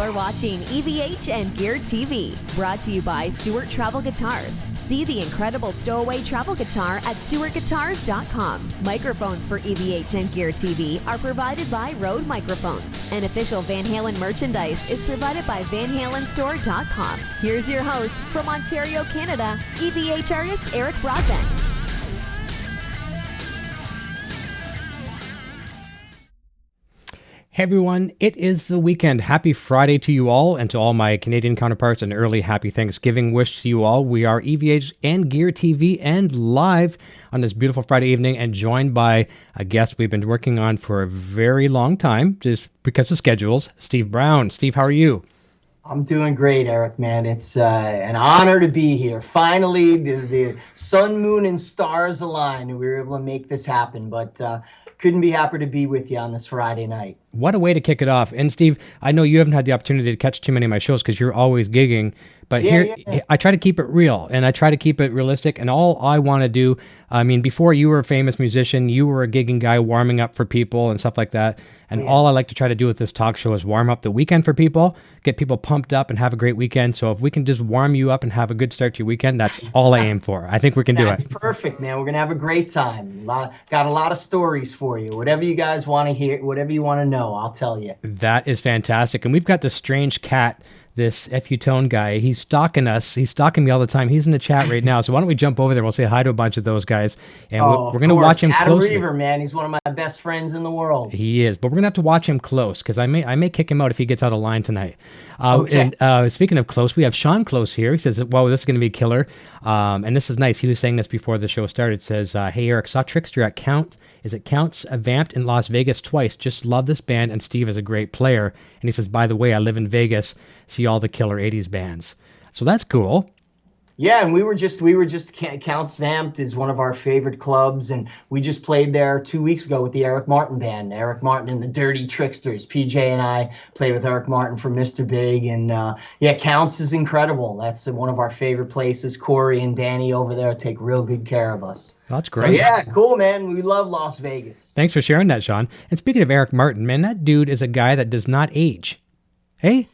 You're watching EVH and Gear TV, brought to you by Stewart Travel Guitars. See the incredible stowaway travel guitar at stewartguitars.com. Microphones for EVH and Gear TV are provided by Rode Microphones. And official Van Halen merchandise is provided by VanHalenStore.com. Here's your host from Ontario, Canada, EVH artist Eric Broadbent. Hey everyone, it is the weekend. Happy Friday to you all, and to all my Canadian counterparts, an early happy Thanksgiving wish to you all. We are EVH and Gear TV and live on this beautiful Friday evening, and joined by a guest we've been working on for a very long time, just because of schedules, Steve Brown. Steve, how are you? I'm doing great, Eric, man. It's an honor to be here. Finally, the sun, moon, and stars aligned, and we were able to make this happen, but couldn't be happier to be with you on this Friday night. What a way to kick it off. And Steve, I know you haven't had the opportunity to catch too many of my shows because you're always gigging, but here I try to keep it real and I try to keep it realistic. And all I want to do, I mean, before you were a famous musician, you were a gigging guy warming up for people and stuff like that. And all I like to try to do with this talk show is warm up the weekend for people, get people pumped up and have a great weekend. So if we can just warm you up and have a good start to your weekend, that's all I aim for. I think we can do it. That's perfect, man. We're going to have a great time. Got a lot of stories for you. Whatever you guys want to hear, whatever you want to know, I'll tell you. That is fantastic. And we've got this strange cat, this FU Tone guy. He's stalking us. He's stalking me all the time. He's in the chat right now. So why don't we jump over there? We'll say hi to a bunch of those guys. And we're going to watch him Adam closely. Reaver, man. He's one of my best friends in the world. He is. But we're going to have to watch him close because I may kick him out if he gets out of line tonight. Okay. And speaking of close, we have Sean Close here. He says, "Well, this is going to be killer." And this is nice. He was saying this before the show started. Says, "Hey, Eric, saw Trixter at Counts Vamped in Las Vegas twice. Just love this band, and Steve is a great player." And he says, "By the way, I live in Vegas. See all the killer 80s bands." So that's cool. Yeah, and we were just Counts Vamped is one of our favorite clubs, and we just played there 2 weeks ago with the Eric Martin band. Eric Martin and the Dirty Trixters. PJ and I played with Eric Martin from Mr. Big, and Counts is incredible. That's one of our favorite places. Corey and Danny over there take real good care of us. That's great. So, yeah, cool, man. We love Las Vegas. Thanks for sharing that, Sean. And speaking of Eric Martin, man, that dude is a guy that does not age. Hey?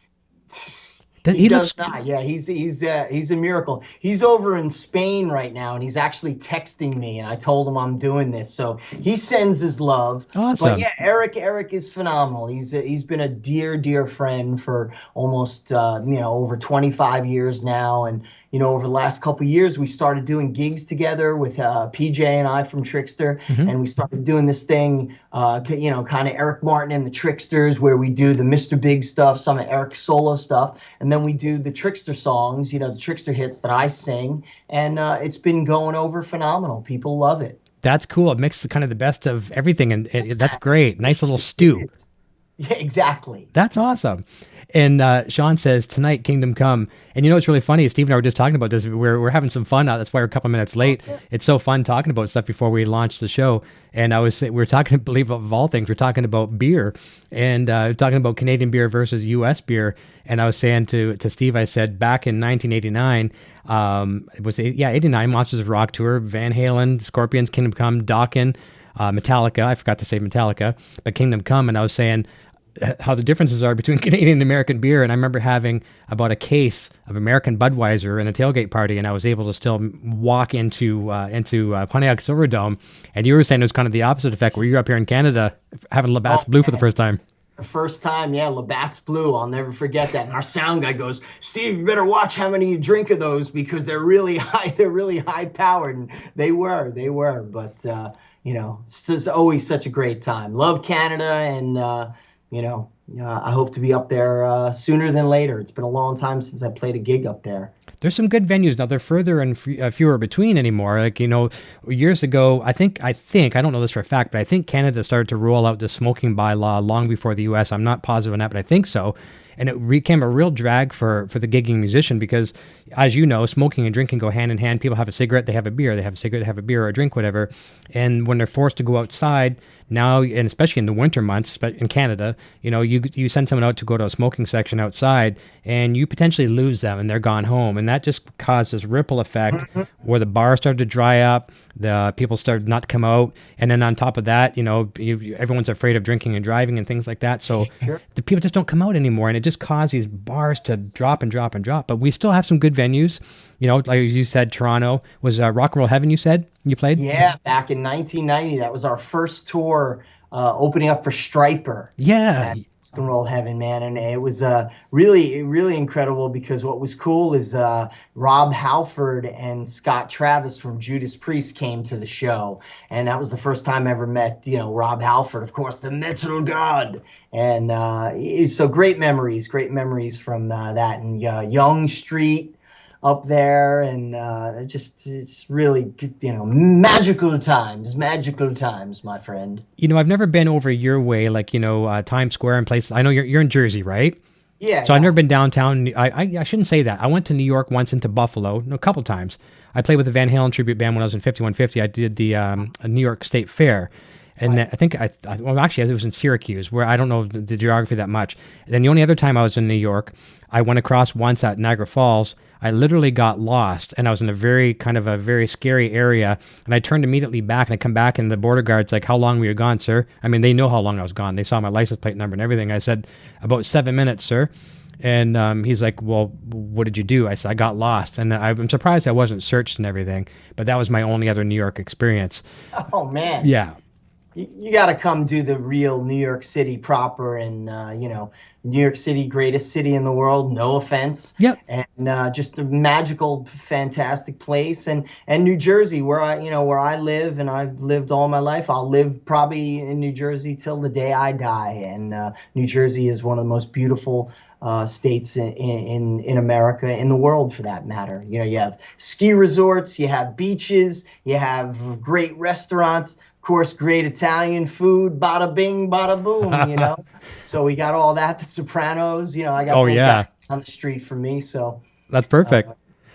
He does not. Yeah, he's a miracle. He's over in Spain right now, and he's actually texting me, and I told him I'm doing this, so he sends his love. Awesome. But yeah, Eric is phenomenal. He's been a dear friend for almost over 25 years now, and over the last couple of years we started doing gigs together with PJ and I from Trixter, and we started doing this thing, kind of Eric Martin and the Trixters, where we do the Mr. Big stuff, some of Eric's solo stuff, and then we do the Trixter songs, the Trixter hits that I sing, and it's been going over phenomenal. People love it. That's cool. It mixes kind of the best of everything, and that's great. Nice little stew. Yeah, exactly. That's awesome. And Sean says, "Tonight, Kingdom Come." And it's really funny. Steve and I were just talking about this. We're having some fun. That's why we're a couple minutes late. Okay. It's so fun talking about stuff before we launched the show. And we were talking, believe of all things, we're talking about beer and talking about Canadian beer versus U.S. beer. And I was saying to Steve, I said, back in 1989, it was 89, Monsters of Rock tour, Van Halen, Scorpions, Kingdom Come, Dokken, Metallica. I forgot to say Metallica, but Kingdom Come. And I was saying how the differences are between Canadian and American beer. And I remember having about a case of American Budweiser in a tailgate party, and I was able to still walk into Pontiac Silverdome. And you were saying it was kind of the opposite effect, where you're up here in Canada having Labatt's Blue for the first time. The first time, yeah, Labatt's Blue. I'll never forget that. And our sound guy goes, "Steve, you better watch how many you drink of those because they're really high. They're really high powered." And they were. But it's always such a great time. Love Canada, and I hope to be up there sooner than later. It's been a long time since I played a gig up there. There's some good venues now. They're further and fewer between anymore. Like, years ago, I think, I don't know this for a fact, but I think Canada started to roll out the smoking bylaw long before the U.S. I'm not positive on that, but I think so. And it became a real drag for the gigging musician because, as you know, smoking and drinking go hand in hand. People have a cigarette, they have a beer. They have a cigarette, they have a beer or a drink, whatever. And when they're forced to go outside now, and especially in the winter months in Canada, you send someone out to go to a smoking section outside, and you potentially lose them, and they're gone home. And that just caused this ripple effect where the bars started to dry up, the people started not to come out, and then on top of that, everyone's afraid of drinking and driving and things like that. So the people just don't come out anymore, and it just caused these bars to drop and drop and drop. But we still have some good venues. You know, like you said, Toronto was Rock and Roll Heaven. You said you played? Yeah, back in 1990, that was our first tour, opening up for Stryper. Yeah. Rock and Roll Heaven, man, and it was really, really incredible because what was cool is Rob Halford and Scott Travis from Judas Priest came to the show, and that was the first time I ever met, Rob Halford, of course, the metal god, and so great memories from that, and Yonge Street up there, and it's really, magical times, my friend. I've never been over your way, like, Times Square and places. I know you're in Jersey, right? Yeah. So I've never been downtown. I shouldn't say that. I went to New York once, into Buffalo, a couple times. I played with the Van Halen tribute band when I was in 5150. I did the New York State Fair. And then I think it was in Syracuse, where I don't know the geography that much. And then the only other time I was in New York, I went across once at Niagara Falls. I literally got lost, and I was in a very scary area. And I turned immediately back, and I come back, and the border guard's like, "How long were you gone, sir?" I mean, they know how long I was gone. They saw my license plate number and everything. I said, "About 7 minutes, sir." And he's like, "Well, what did you do?" I said, "I got lost." And I'm surprised I wasn't searched and everything. But that was my only other New York experience. Oh man. Yeah. You got to come do the real New York City proper, and New York City, greatest city in the world. No offense. Yep. And just a magical, fantastic place, and New Jersey, where I live, and I've lived all my life. I'll live probably in New Jersey till the day I die. And New Jersey is one of the most beautiful states in America, in the world for that matter. You have ski resorts, you have beaches, you have great restaurants. Of course, great Italian food, bada bing, bada boom, So we got all that, the Sopranos, I got those guys on the street for me, so. That's perfect.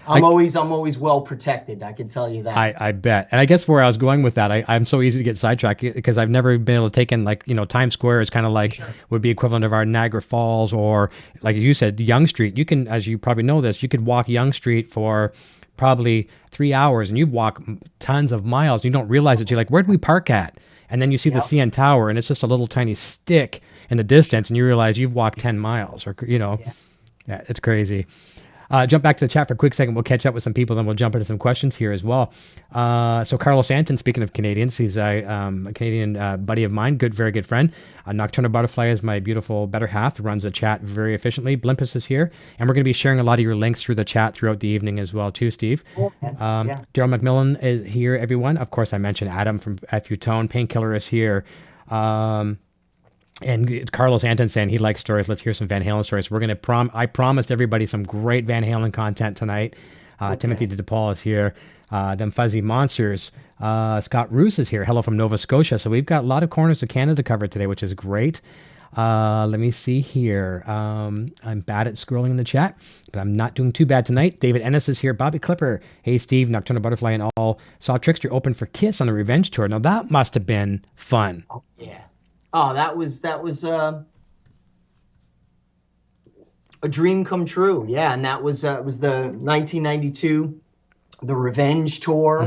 I'm always well protected, I can tell you that. I bet. And I guess where I was going with that, I'm so easy to get sidetracked because I've never been able to take in, like, Times Square is kind of like, would be equivalent of our Niagara Falls, or like you said, Yonge Street. You can, as you probably know this, you could walk Yonge Street for probably 3 hours, and you walk tons of miles. You don't realize it. You're like, where'd we park at? And then you see the CN Tower, and it's just a little tiny stick in the distance, and you realize you've walked 10 miles, or, Yeah, it's crazy. Jump back to the chat for a quick second. We'll catch up with some people, then we'll jump into some questions here as well. So Carlo Santin, speaking of Canadians, he's a Canadian buddy of mine, very good friend. Nocturnal Butterfly is my beautiful better half, runs the chat very efficiently. Blimpus is here, and we're going to be sharing a lot of your links through the chat throughout the evening as well too, Steve. Daryl McMillan is here, everyone. Of course, I mentioned Adam from FU Tone. Painkiller is here. And Carlos Santin saying he likes stories. Let's hear some Van Halen stories. We're going to I promised everybody some great Van Halen content tonight. Timothy DePaul is here. Them Fuzzy Monsters. Scott Roos is here. Hello from Nova Scotia. So we've got a lot of corners of Canada covered today, which is great. Let me see here. I'm bad at scrolling in the chat, but I'm not doing too bad tonight. David Ennis is here. Bobby Clipper. Hey, Steve. Nocturnal Butterfly and all. Saw Trixter open for Kiss on the Revenge Tour. Now, that must have been fun. Oh, yeah. Oh, that was a dream come true. Yeah, and that was it was the 1992, the Revenge Tour,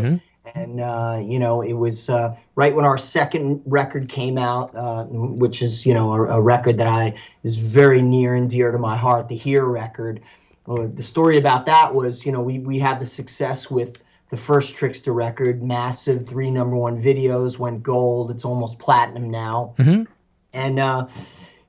and it was right when our second record came out, which is a record that is very near and dear to my heart, the Here record. The story about that was we had the success with the first Trixter record, massive 3 #1 videos, went gold. It's almost platinum now. And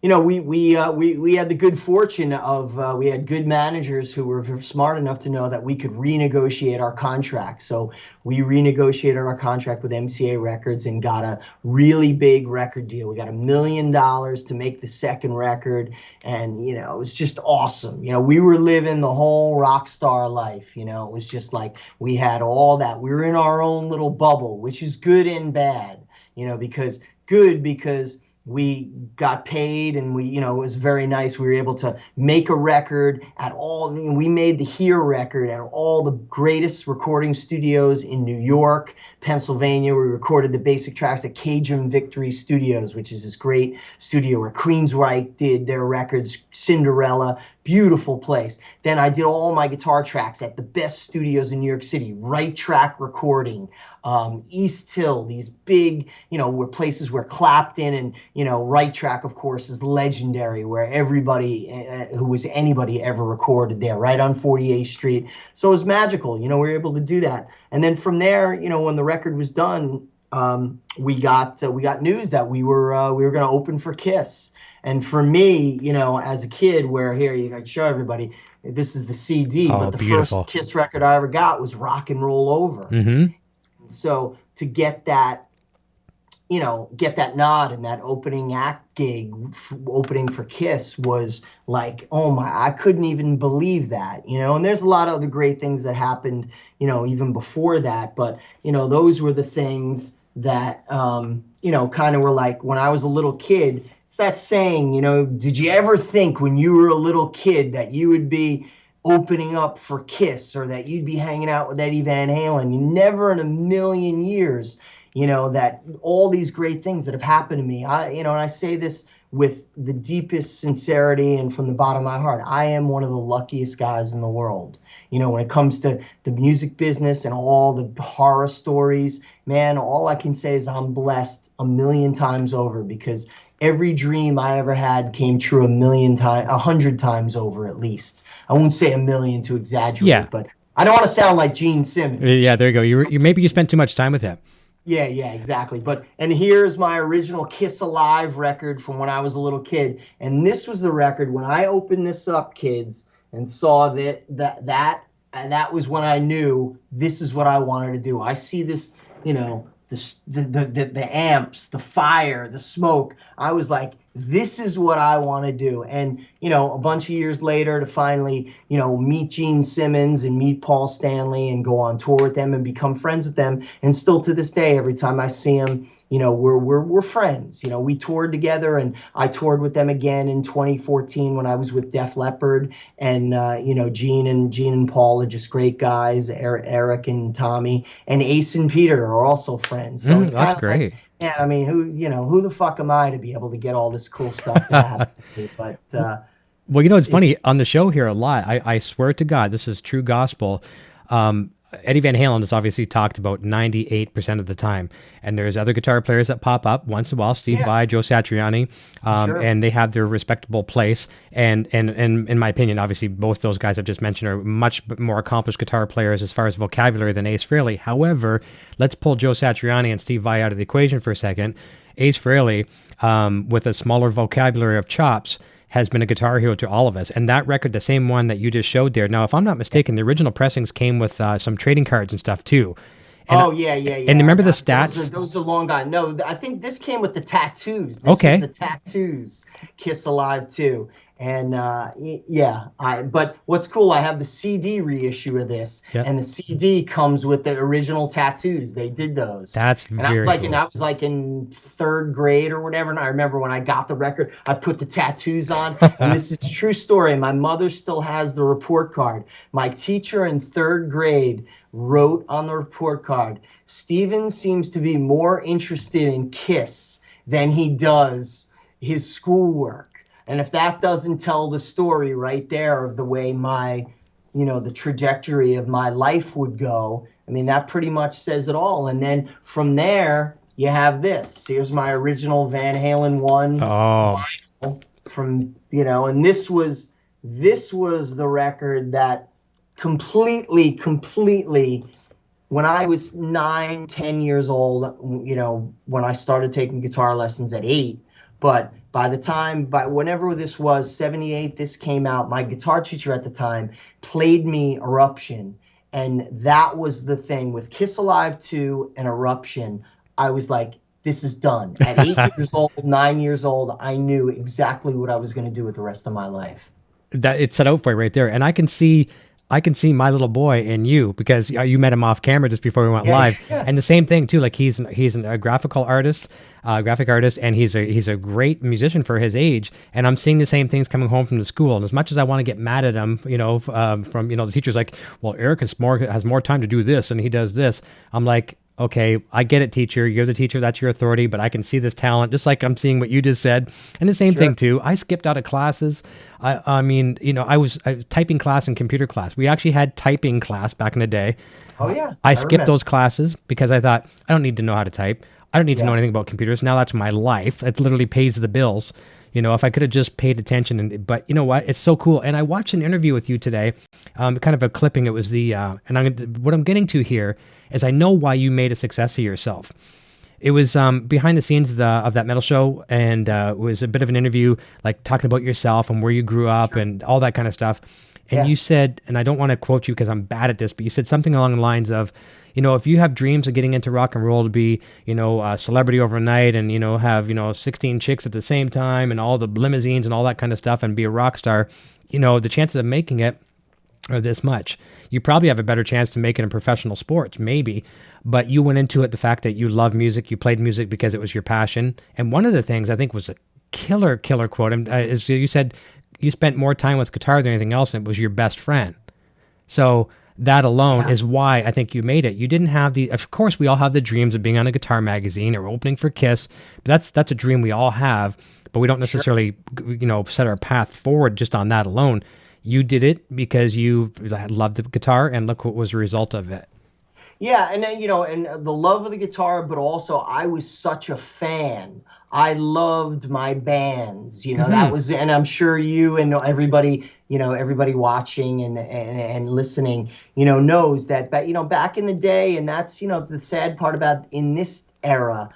we had the good fortune of we had good managers who were smart enough to know that we could renegotiate our contract. So we renegotiated our contract with MCA Records and got a really big record deal. We got $1 million to make the second record, and it was just awesome. We were living the whole rock star life. It was just like we had all that. We were in our own little bubble, which is good and bad. Because we got paid, and it was very nice. We were able to make a record at we made the Here record at all the greatest recording studios in New York, Pennsylvania. We recorded the basic tracks at Cajun Victory Studios, which is this great studio where Queensryche did their records, Cinderella, beautiful place. Then I did all my guitar tracks at the best studios in New York City, Right Track Recording, East Hill, these big, were places where Clapton and, Right Track, of course, is legendary, where everybody who was anybody ever recorded there, right on 48th Street. So it was magical. We were able to do that. And then from there, when the record was done, we got news that we were going to open for Kiss. And for me, as a kid, where here I can show everybody, this is the CD, but the beautiful. first Kiss record I ever got was Rock and Roll Over. Mm-hmm. So to get that nod and that opening act gig, opening for Kiss, was like, oh my, I couldn't even believe that, and there's a lot of other great things that happened, even before that. But, those were the things that, kind of were like, when I was a little kid, it's that saying, did you ever think when you were a little kid that you would be opening up for Kiss, or that you'd be hanging out with Eddie Van Halen? You never in a million years, that all these great things that have happened to me, and I say this with the deepest sincerity and from the bottom of my heart, I am one of the luckiest guys in the world. When it comes to the music business and all the horror stories, man, all I can say is I'm blessed 1,000,000 times over, because every dream I ever had came true 100 times over, at least. I won't say 1,000,000 to exaggerate, but I don't want to sound like Gene Simmons. Yeah, there you go. You maybe you spent too much time with him. Yeah, exactly. And here's my original Kiss Alive record from when I was a little kid. And this was the record when I opened this up, kids, and saw that was when I knew this is what I wanted to do. I see this, the amps, the fire, the smoke. I was like, this is what I want to do. And, a bunch of years later to finally, meet Gene Simmons and meet Paul Stanley and go on tour with them and become friends with them. And still to this day, every time I see them, we're friends. We toured together, and I toured with them again in 2014 when I was with Def Leppard. And, Gene and Paul are just great guys. Eric and Tommy and Ace and Peter are also friends. So it's that's great. Like, yeah, I mean, who the fuck am I to be able to get all this cool stuff to happen? But well, it's funny on the show here a lot. I swear to God, this is true gospel. Eddie Van Halen is obviously talked about 98% of the time, and there's other guitar players that pop up once in a while. Steve Vai, Joe Satriani, Sure. and they have their respectable place. And in my opinion, obviously, both those guys I've just mentioned are much more accomplished guitar players as far as vocabulary than Ace Frehley. However, let's pull Joe Satriani and Steve Vai out of the equation for a second. Ace Frehley, with a smaller vocabulary of chops, has been a guitar hero to all of us. And that record, the same one that you just showed there, now, if I'm not mistaken, the original pressings came with some trading cards and stuff too. And, yeah. And remember the stats? Those are long gone. No, I think this came with the tattoos. This was the tattoos, Kiss Alive 2. And but what's cool, I have the CD reissue of this, and the CD comes with the original tattoos. They did those. That's and very cool. I was like in 3rd grade or whatever, and I remember when I got the record, I put the tattoos on. And this is a true story. My mother still has the report card. My teacher in 3rd grade wrote on the report card, "Steven seems to be more interested in Kiss than he does his schoolwork." And if that doesn't tell the story right there of the way my, the trajectory of my life would go, I mean, that pretty much says it all. And then from there, you have this. Here's my original Van Halen 1 vinyl from, and this was the record that completely, when I was 9, 10 years old, when I started taking guitar lessons at 8, but by whenever this was, 78, this came out, my guitar teacher at the time played me Eruption. And that was the thing with Kiss Alive 2 and Eruption. I was like, this is done. At 8 years old, 9 years old, I knew exactly what I was going to do with the rest of my life. That it's set out for you right there. And I can see my little boy in you, because you met him off camera just before we went live. Yeah. And the same thing too, like he's a graphic artist, and he's a great musician for his age. And I'm seeing the same things coming home from the school. And as much as I want to get mad at him, from the teacher's like, well, Eric has more time to do this and he does this. I'm like, okay, I get it, teacher. You're the teacher. That's your authority. But I can see this talent, just like I'm seeing what you just said. And the same thing too. I skipped out of classes. I mean, I was typing class and computer class. We actually had typing class back in the day. Oh yeah. I skipped those classes because I thought I don't need to know how to type. I don't need to know anything about computers. Now that's my life. It literally pays the bills. You know, if I could have just paid attention, but you know what? It's so cool. And I watched an interview with you today, kind of a clipping. It was what I'm getting to here is I know why you made a success of yourself. It was behind the scenes of that metal show, and it was a bit of an interview, like talking about yourself and where you grew up and all that kind of stuff. And you said, and I don't want to quote you because I'm bad at this, but you said something along the lines of, you know, if you have dreams of getting into rock and roll to be, you know, a celebrity overnight and, you know, have, you know, 16 chicks at the same time and all the limousines and all that kind of stuff and be a rock star, you know, the chances of making it are this much. You probably have a better chance to make it in professional sports, maybe, but you went into it the fact that you love music, you played music because it was your passion. And one of the things I think was a killer quote is you said you spent more time with guitar than anything else, and it was your best friend. So that alone is why I think you made it. You didn't have of course, we all have the dreams of being on a guitar magazine or opening for Kiss. But that's a dream we all have, but we don't necessarily, you know, set our path forward just on that alone. You did it because you loved the guitar, and look what was the result of it. Yeah, and then, you know, and the love of the guitar, but also I was such a fan. I loved my bands, you know, that was, and I'm sure you and everybody, you know, everybody watching and listening, you know, knows that, you know, back in the day, and that's, you know, the sad part about in this era,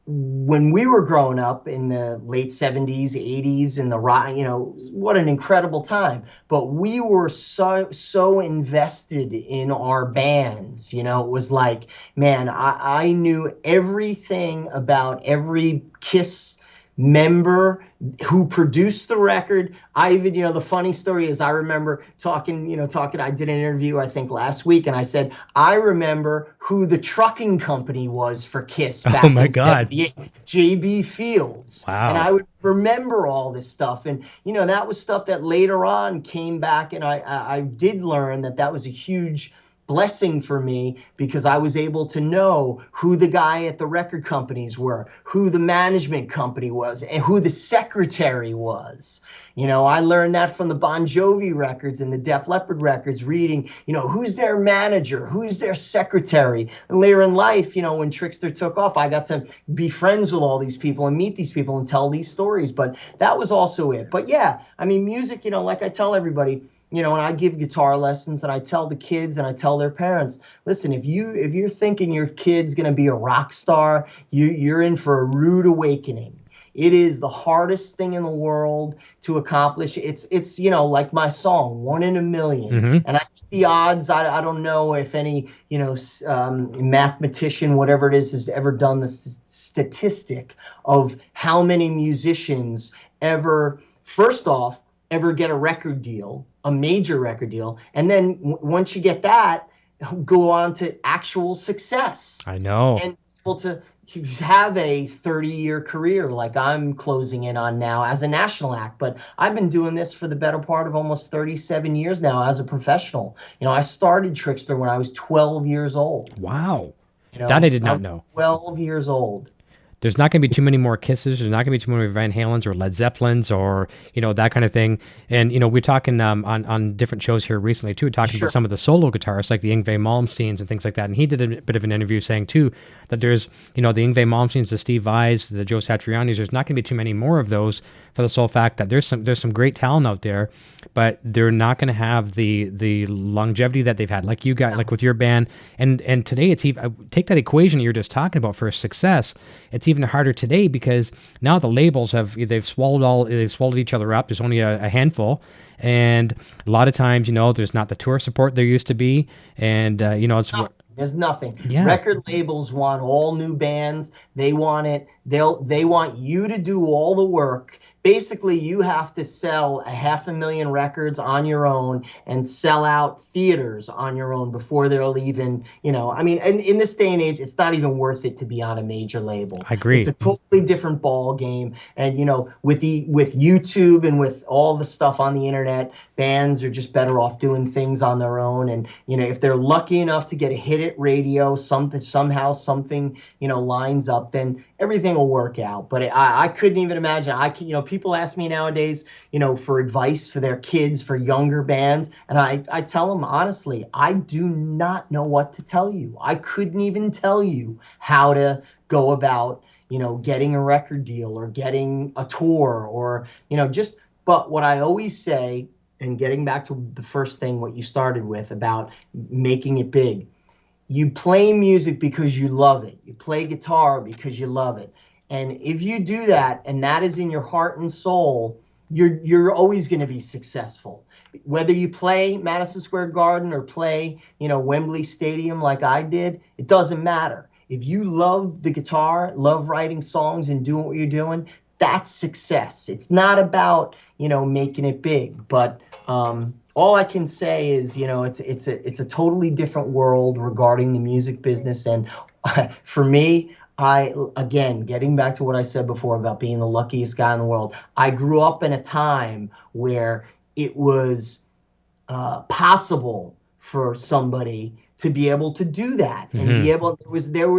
when we were growing up in the late 70s, 80s, and the rock, you know, what an incredible time. But we were so invested in our bands. You know, it was like, man, I knew everything about every Kiss member who produced the record. I even, you know, the funny story is I remember talking, I did an interview, I think last week, and I said, I remember who the trucking company was for Kiss back in 78, JB Fields. Wow. And I would remember all this stuff. And, you know, that was stuff that later on came back, and I did learn that was a huge blessing for me, because I was able to know who the guy at the record companies were, who the management company was, and who the secretary was. You know, I learned that from the Bon Jovi records and the Def Leppard records, reading, you know, who's their manager, who's their secretary. And later in life, you know, when Trixter took off, I got to be friends with all these people and meet these people and tell these stories. But that was also it. But yeah, I mean, music, you know, like I tell everybody, you know, and I give guitar lessons, and I tell the kids and I tell their parents, listen, if you're thinking your kid's going to be a rock star, you're in for a rude awakening. It is the hardest thing in the world to accomplish. It's you know, like my song, 1 in a million. And I think the odds, I don't know if any, you know, mathematician, whatever it is, has ever done the statistic of how many musicians ever, first off, ever get a record deal, a major record deal, and then once you get that, go on to actual success. I know. And able to have a 30-year career like I'm closing in on now as a national act. But I've been doing this for the better part of almost 37 years now as a professional. You know, I started Trixter when I was 12 years old. Wow. You know, that I did not know. 12 years old. There's not going to be too many more Kisses. There's not going to be too many Van Halens or Led Zeppelins or, you know, that kind of thing. And, you know, we're talking on different shows here recently, too, talking about some of the solo guitarists like the Yngwie Malmsteens and things like that. And he did a bit of an interview saying, too, that there's, you know, the Yngwie Malmsteens, the Steve Vais, the Joe Satrianis, there's not going to be too many more of those, for the sole fact that there's some great talent out there, but they're not going to have the longevity that they've had, like you got, like with your band. And today it's even, take that equation you're just talking about for success. It's even harder today because now the labels they've swallowed each other up. There's only a handful. And a lot of times, you know, there's not the tour support there used to be. And, you know, there's nothing. Yeah. Record labels want all new bands. They want it. They want you to do all the work. Basically, you have to sell 500,000 records on your own and sell out theaters on your own before they'll even, you know, I mean, in this day and age, it's not even worth it to be on a major label. I agree. It's a totally different ball game. And, you know, with YouTube and with all the stuff on the internet, bands are just better off doing things on their own. And, you know, if they're lucky enough to get a hit hit radio, somehow something, lines up, then everything will work out. But I couldn't even imagine. People ask me nowadays, for advice for their kids, for younger bands. And I tell them honestly, I do not know what to tell you. I couldn't even tell you how to go about, getting a record deal or getting a tour or, but what I always say, and getting back to the first thing, what you started with about making it big, you play music because you love it. You play guitar because you love it. And if you do that, and that is in your heart and soul, you're always going to be successful. Whether you play Madison Square Garden or play, Wembley Stadium like I did, it doesn't matter. If you love the guitar, love writing songs and doing what you're doing, that's success. It's not about, making it big, but all I can say is, it's a totally different world regarding the music business. And for me, again, getting back to what I said before about being the luckiest guy in the world, I grew up in a time where it was possible for somebody to be able to do that and be able. There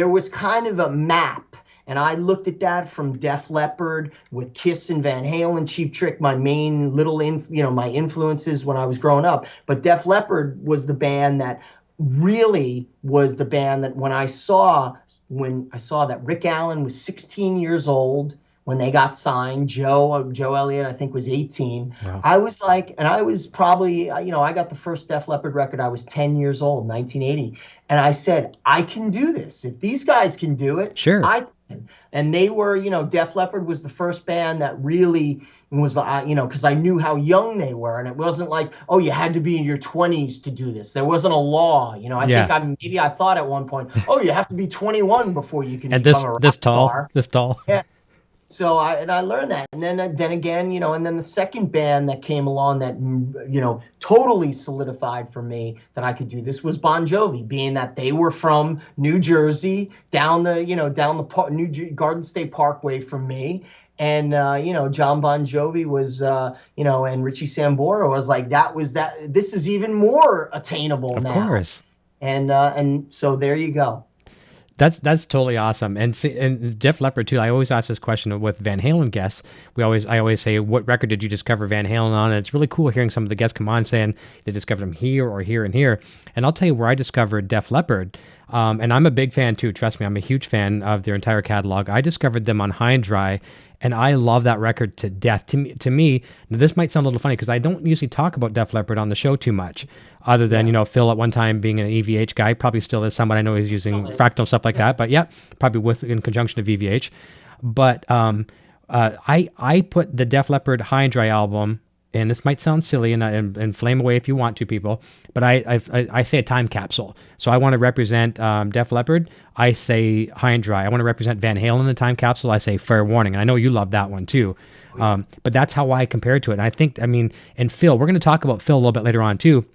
was kind of a map. And I looked at that from Def Leppard with Kiss and Van Halen, Cheap Trick, my main my influences when I was growing up. But Def Leppard was the band that really was the band that when I saw that Rick Allen was 16 years old when they got signed, Joe Elliott, I think, was 18. Wow. I was like, and I was probably, I got the first Def Leppard record, I was 10 years old, 1980. And I said, I can do this. If these guys can do it, sure. I can. And they were, Def Leppard was the first band that really was, because I knew how young they were. And it wasn't like, oh, you had to be in your 20s to do this. There wasn't a law. Maybe I thought at one point, oh, you have to be 21 before you can become a rock star. This tall. Yeah. So I learned that. And then again, and then the second band that came along that, totally solidified for me that I could do this was Bon Jovi, being that they were from New Jersey, down the Garden State Parkway from me. And, John Bon Jovi was, and Richie Sambora was like, this is even more attainable now. Of course. And so there you go. That's totally awesome. And Def Leppard too. I always ask this question with Van Halen guests. I always say, what record did you discover Van Halen on? And it's really cool hearing some of the guests come on saying they discovered him here or here and here. And I'll tell you where I discovered Def Leppard. And I'm a big fan too. Trust me, I'm a huge fan of their entire catalog. I discovered them on High and Dry, and I love that record to death. To me, this might sound a little funny because I don't usually talk about Def Leppard on the show too much, other than, Phil at one time being an EVH guy, probably still is someone. I know he's using Fractal stuff like that, but yeah, probably in conjunction of EVH. But I put the Def Leppard High and Dry album, and this might sound silly and flame away if you want to, people, but I say a time capsule. So I want to represent Def Leppard. I say High and Dry. I want to represent Van Halen in the time capsule. I say Fair Warning. And I know you love that one too. But that's how I compare it to it. And I think, and Phil, we're going to talk about Phil a little bit later on too,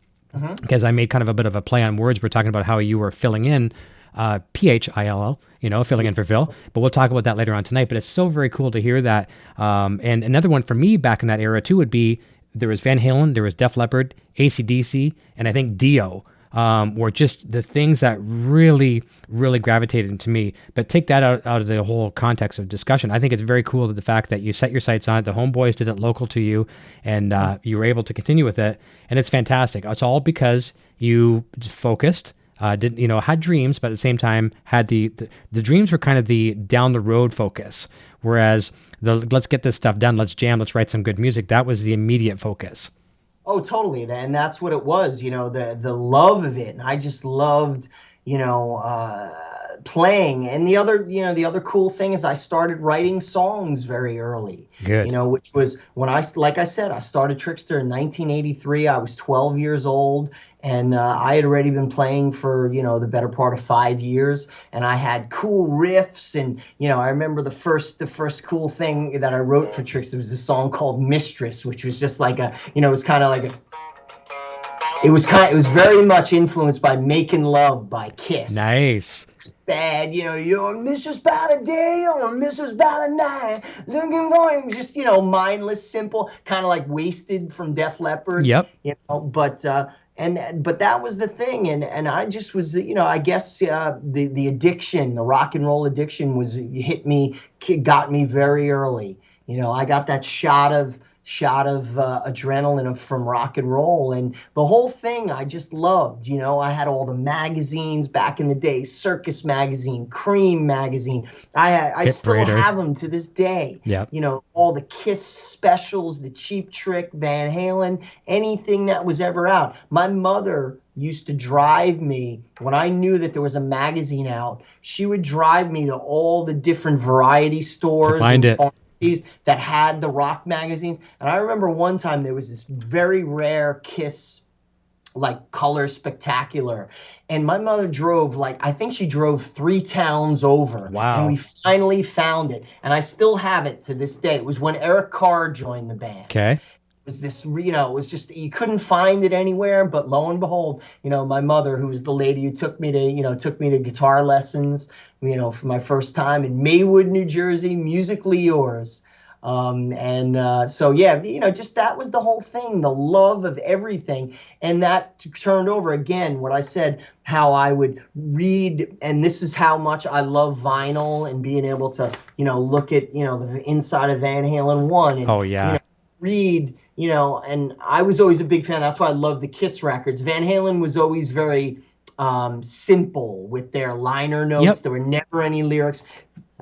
because I made kind of a bit of a play on words. We're talking about how you were filling in PHILL, filling in for Phil. But we'll talk about that later on tonight. But it's so very cool to hear that. And another one for me back in that era too would be, there was Van Halen, there was Def Leppard, AC/DC, and I think Dio were just the things that really, really gravitated to me. But take that out of the whole context of discussion. I think it's very cool that the fact that you set your sights on it, the homeboys did it local to you, and you were able to continue with it. And it's fantastic. It's all because you focused, had dreams, but at the same time had the dreams were kind of the down the road focus. Whereas let's get this stuff done, let's jam, let's write some good music, that was the immediate focus. Oh, totally. And that's what it was, the love of it. And I just loved, playing. And the other cool thing is I started writing songs very early. Good. Which was when like I said, I started Trixter in 1983. I was 12 years old. And I had already been playing for, the better part of 5 years. And I had cool riffs. And, I remember the first cool thing that I wrote for Trixter was a song called Mistress, which was just like it was kind of like it was very much influenced by Making Love by Kiss. Nice. Bad, you're Mrs. by the day or Mrs. by the night, looking for him. Just, mindless, simple, kind of like Wasted from Def Leppard. Yep. But But that was the thing, and I just was, I guess the addiction, the rock and roll addiction, got me very early. I got that shot of adrenaline from rock and roll, and the whole thing I just loved. I had all the magazines back in the day, Circus magazine, Cream magazine. I still have them to this day. Yeah. All the Kiss specials, the Cheap Trick, Van Halen, anything that was ever out. My mother used to drive me when I knew that there was a magazine out. She would drive me to all the different variety stores to find it that had the rock magazines. And I remember one time there was this very rare Kiss like Color Spectacular, and my mother drove, I think she drove 3 towns over. Wow. And we finally found it, and I still have it to this day. It was when Eric Carr joined the band. Okay. It was this, it was just, you couldn't find it anywhere, but lo and behold, my mother, who was the lady who took me to guitar lessons, for my first time in Maywood, New Jersey, Musically Yours. So yeah, just that was the whole thing, the love of everything. And that turned over again, what I said, how I would read, and this is how much I love vinyl and being able to, look at, the inside of Van Halen 1 and, read, and I was always a big fan. That's why I love the Kiss records. Van Halen was always very simple with their liner notes. Yep. There were never any lyrics.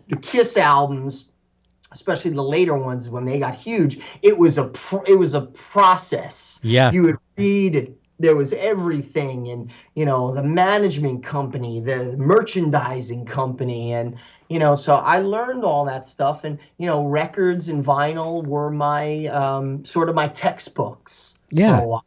The Kiss albums, especially the later ones when they got huge, it was a process. Yeah. You would read, there was everything, and the management company, the merchandising company, and so I learned all that stuff, and records and vinyl were my sort of my textbooks. Yeah. For a while.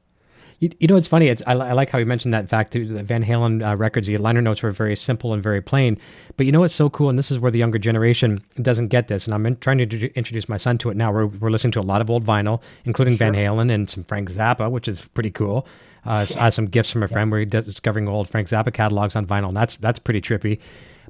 It's funny. I like how you mentioned that fact too. The Van Halen records, the liner notes were very simple and very plain. But what's so cool, and this is where the younger generation doesn't get this, and I'm trying to introduce my son to it now. We're listening to a lot of old vinyl, including Van Halen and some Frank Zappa, which is pretty cool. Some gifts from a friend where he's discovering old Frank Zappa catalogs on vinyl, and that's pretty trippy.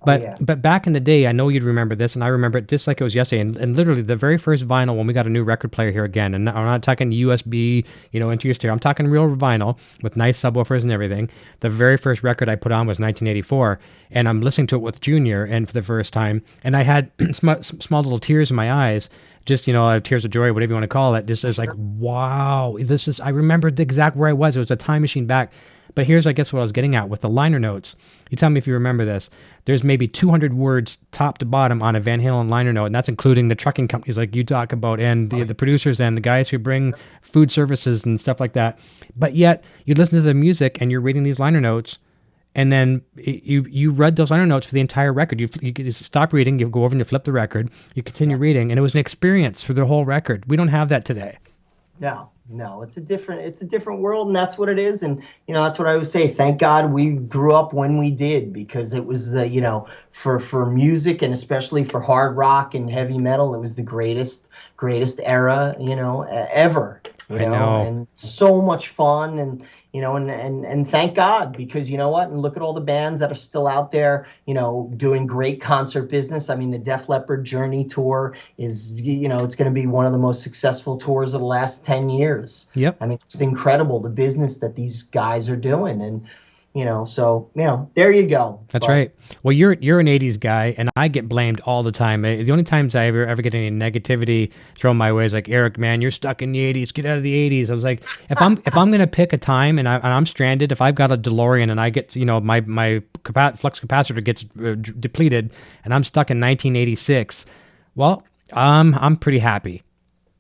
But back in the day, I know you'd remember this, and I remember it just like it was yesterday. And literally, the very first vinyl when we got a new record player here again, and I'm not talking USB, into your stereo. I'm talking real vinyl with nice subwoofers and everything. The very first record I put on was 1984, and I'm listening to it with Junior, and for the first time, and I had small little tears in my eyes. Just, tears of joy, whatever you want to call it. Just as like, wow, I remembered exactly where I was. It was a time machine back. But here's, I guess, what I was getting at with the liner notes. You tell me if you remember this. There's maybe 200 words top to bottom on a Van Halen liner note, and that's including the trucking companies like you talk about, and the producers and the guys who bring food services and stuff like that. But yet, you listen to the music and you're reading these liner notes, and then you read those liner notes for the entire record. You stop reading, you go over and you flip the record, you continue reading, and it was an experience for the whole record. We don't have that today. No, it's a different world, and that's what it is. And that's what I always say. Thank God we grew up when we did, because it was for music, and especially for hard rock and heavy metal, it was the greatest era ever. I know. And so much fun, and and thank God, because you know what? And look at all the bands that are still out there, doing great concert business. I mean, the Def Leppard Journey tour is, it's going to be one of the most successful tours of the last 10 years. Yep. I mean, it's incredible, the business that these guys are doing, and so there you go. That's right. Well, you're an 80s guy, and I get blamed all the time. The only times I ever get any negativity thrown my way is like, Eric, man, you're stuck in the 80s. Get out of the 80s. I was like, if I'm gonna pick a time and I'm stranded, if I've got a DeLorean and I get my flux capacitor gets depleted and I'm stuck in 1986, well, I'm pretty happy.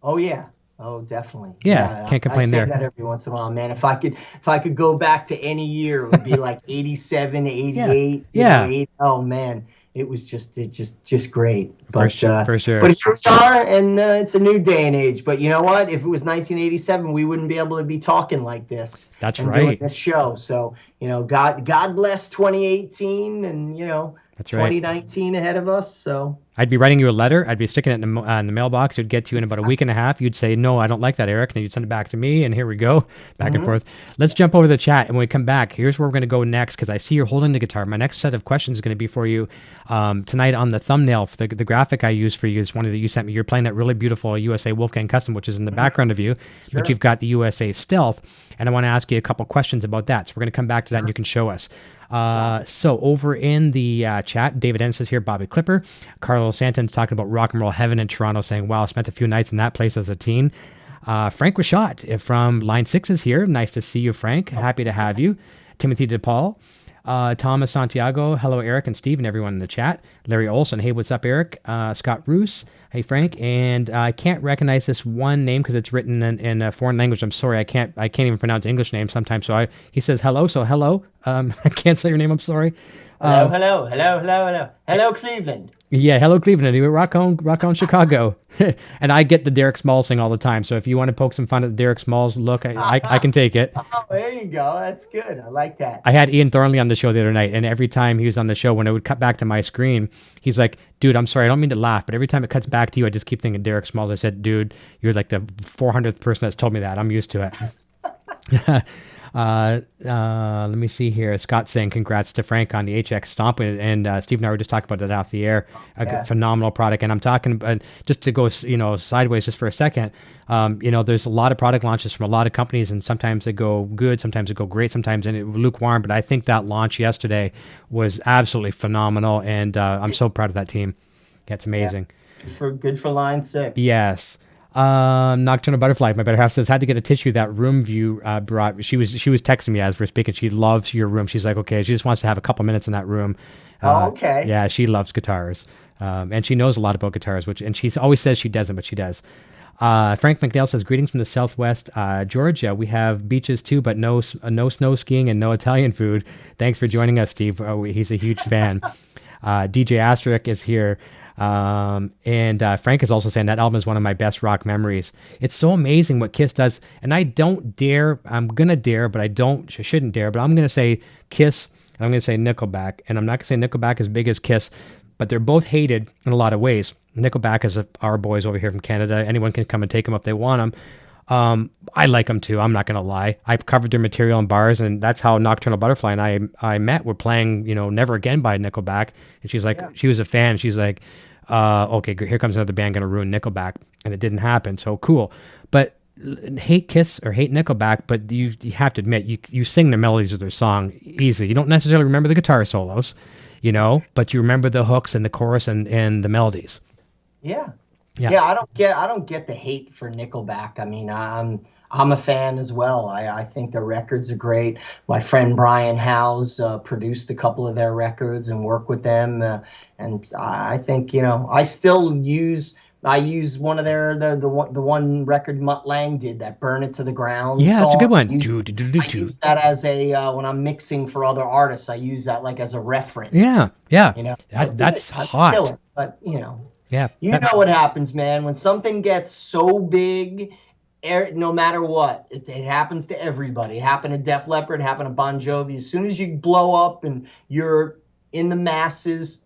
Oh yeah. Oh, definitely. Yeah, can't complain there. I say that every once in a while, man. If I could go back to any year, it would be like 87, 88. Yeah. 88. Oh man, it was just great. But, for sure. But here we are, and it's a new day and age. But you know what? If it was 1987, we wouldn't be able to be talking like this. That's and right. Doing this show. So God bless 2018, and That's right. 2019 ahead of us, so. I'd be writing you a letter. I'd be sticking it in the mailbox. It would get to you in about a week and a half. You'd say, no, I don't like that, Eric. And you'd send it back to me. And here we go, back and forth. Let's jump over to the chat. And when we come back, here's where we're going to go next, because I see you're holding the guitar. My next set of questions is going to be for you tonight on the thumbnail. The graphic I use for you is one that you sent me. You're playing that really beautiful USA Wolfgang Custom, which is in the background of you. Sure. But you've got the USA Stealth. And I want to ask you a couple questions about that. So we're going to come back to that and you can show us. So over in the chat, David Ennis is here, Bobby Clipper. Carlo Santin's talking about rock and roll heaven in Toronto, saying, wow, spent a few nights in that place as a teen. Frank Rashad from Line 6 is here. Nice to see you, Frank. Happy to have you. Timothy DePaul. Thomas Santiago. Hello, Eric and Steve and everyone in the chat. Larry Olson. Hey, what's up, Eric? Scott Roos. Hey, Frank. And I can't recognize this one name because it's written in a foreign language. I'm sorry. I can't even pronounce English names sometimes. So he says hello. So hello. I can't say your name. I'm sorry. Hello, Cleveland. Yeah, hello, Cleveland. Rock on Chicago. And I get the Derek Smalls thing all the time. So if you want to poke some fun at the Derek Smalls look, I can take it. Oh, there you go. That's good. I like that. I had Ian Thornley on the show the other night, and every time he was on the show, when it would cut back to my screen, he's like, dude, I'm sorry, I don't mean to laugh, but every time it cuts back to you, I just keep thinking Derek Smalls. I said, dude, you're like the 400th person that's told me that. I'm used to it. Let me see here. Scott saying congrats to Frank on the HX Stomp, and Steve and I were just talking about that off the air. A phenomenal product, and I'm talking about, just to go sideways just for a second. There's a lot of product launches from a lot of companies, and sometimes they go good, sometimes they go great, sometimes they lukewarm. But I think that launch yesterday was absolutely phenomenal, and I'm so proud of that team. Yeah, it's amazing. Yeah. Good for Line 6. Yes. Nocturnal Butterfly, my better half says, had to get a tissue that Room View brought. She was texting me as we're speaking. She loves your room. She's like, okay, she just wants to have a couple minutes in that room. Okay. Yeah, she loves guitars. And she knows a lot about guitars, and she always says she doesn't, but she does. Frank McDale says, greetings from the Southwest Georgia. We have beaches too, but no snow skiing and no Italian food. Thanks for joining us, Steve. He's a huge fan. DJ Asterisk is here. And Frank is also saying that album is one of my best rock memories. It's so amazing what Kiss does. And I'm going to dare, but shouldn't dare, but I'm going to say Kiss, and I'm going to say Nickelback. And I'm not going to say Nickelback as big as Kiss, but they're both hated in a lot of ways. Nickelback is our boys over here from Canada. Anyone can come and take them if they want them. I like them too. I'm not going to lie. I've covered their material in bars, and that's how Nocturnal Butterfly and I met. We're playing, Never Again by Nickelback. And she's like, She was a fan. She's like, okay, here comes another band going to ruin Nickelback. And it didn't happen. So cool. But hate Kiss or hate Nickelback, but you have to admit, you sing the melodies of their song easily. You don't necessarily remember the guitar solos, but you remember the hooks and the chorus and the melodies. Yeah. Yeah, I don't get the hate for Nickelback. I mean, I'm a fan as well. I think their records are great. My friend Brian Howes produced a couple of their records and worked with them, and I think I still use one of their the one record Mutt Lange did, that Burn It to the Ground. Yeah, that's a good one. I use that as a when I'm mixing for other artists. I use that like as a reference. Yeah. That's hot. But yeah, know what happens, man. When something gets so big, no matter what, it happens to everybody. It happened to Def Leppard, it happened to Bon Jovi. As soon as you blow up and you're in the masses,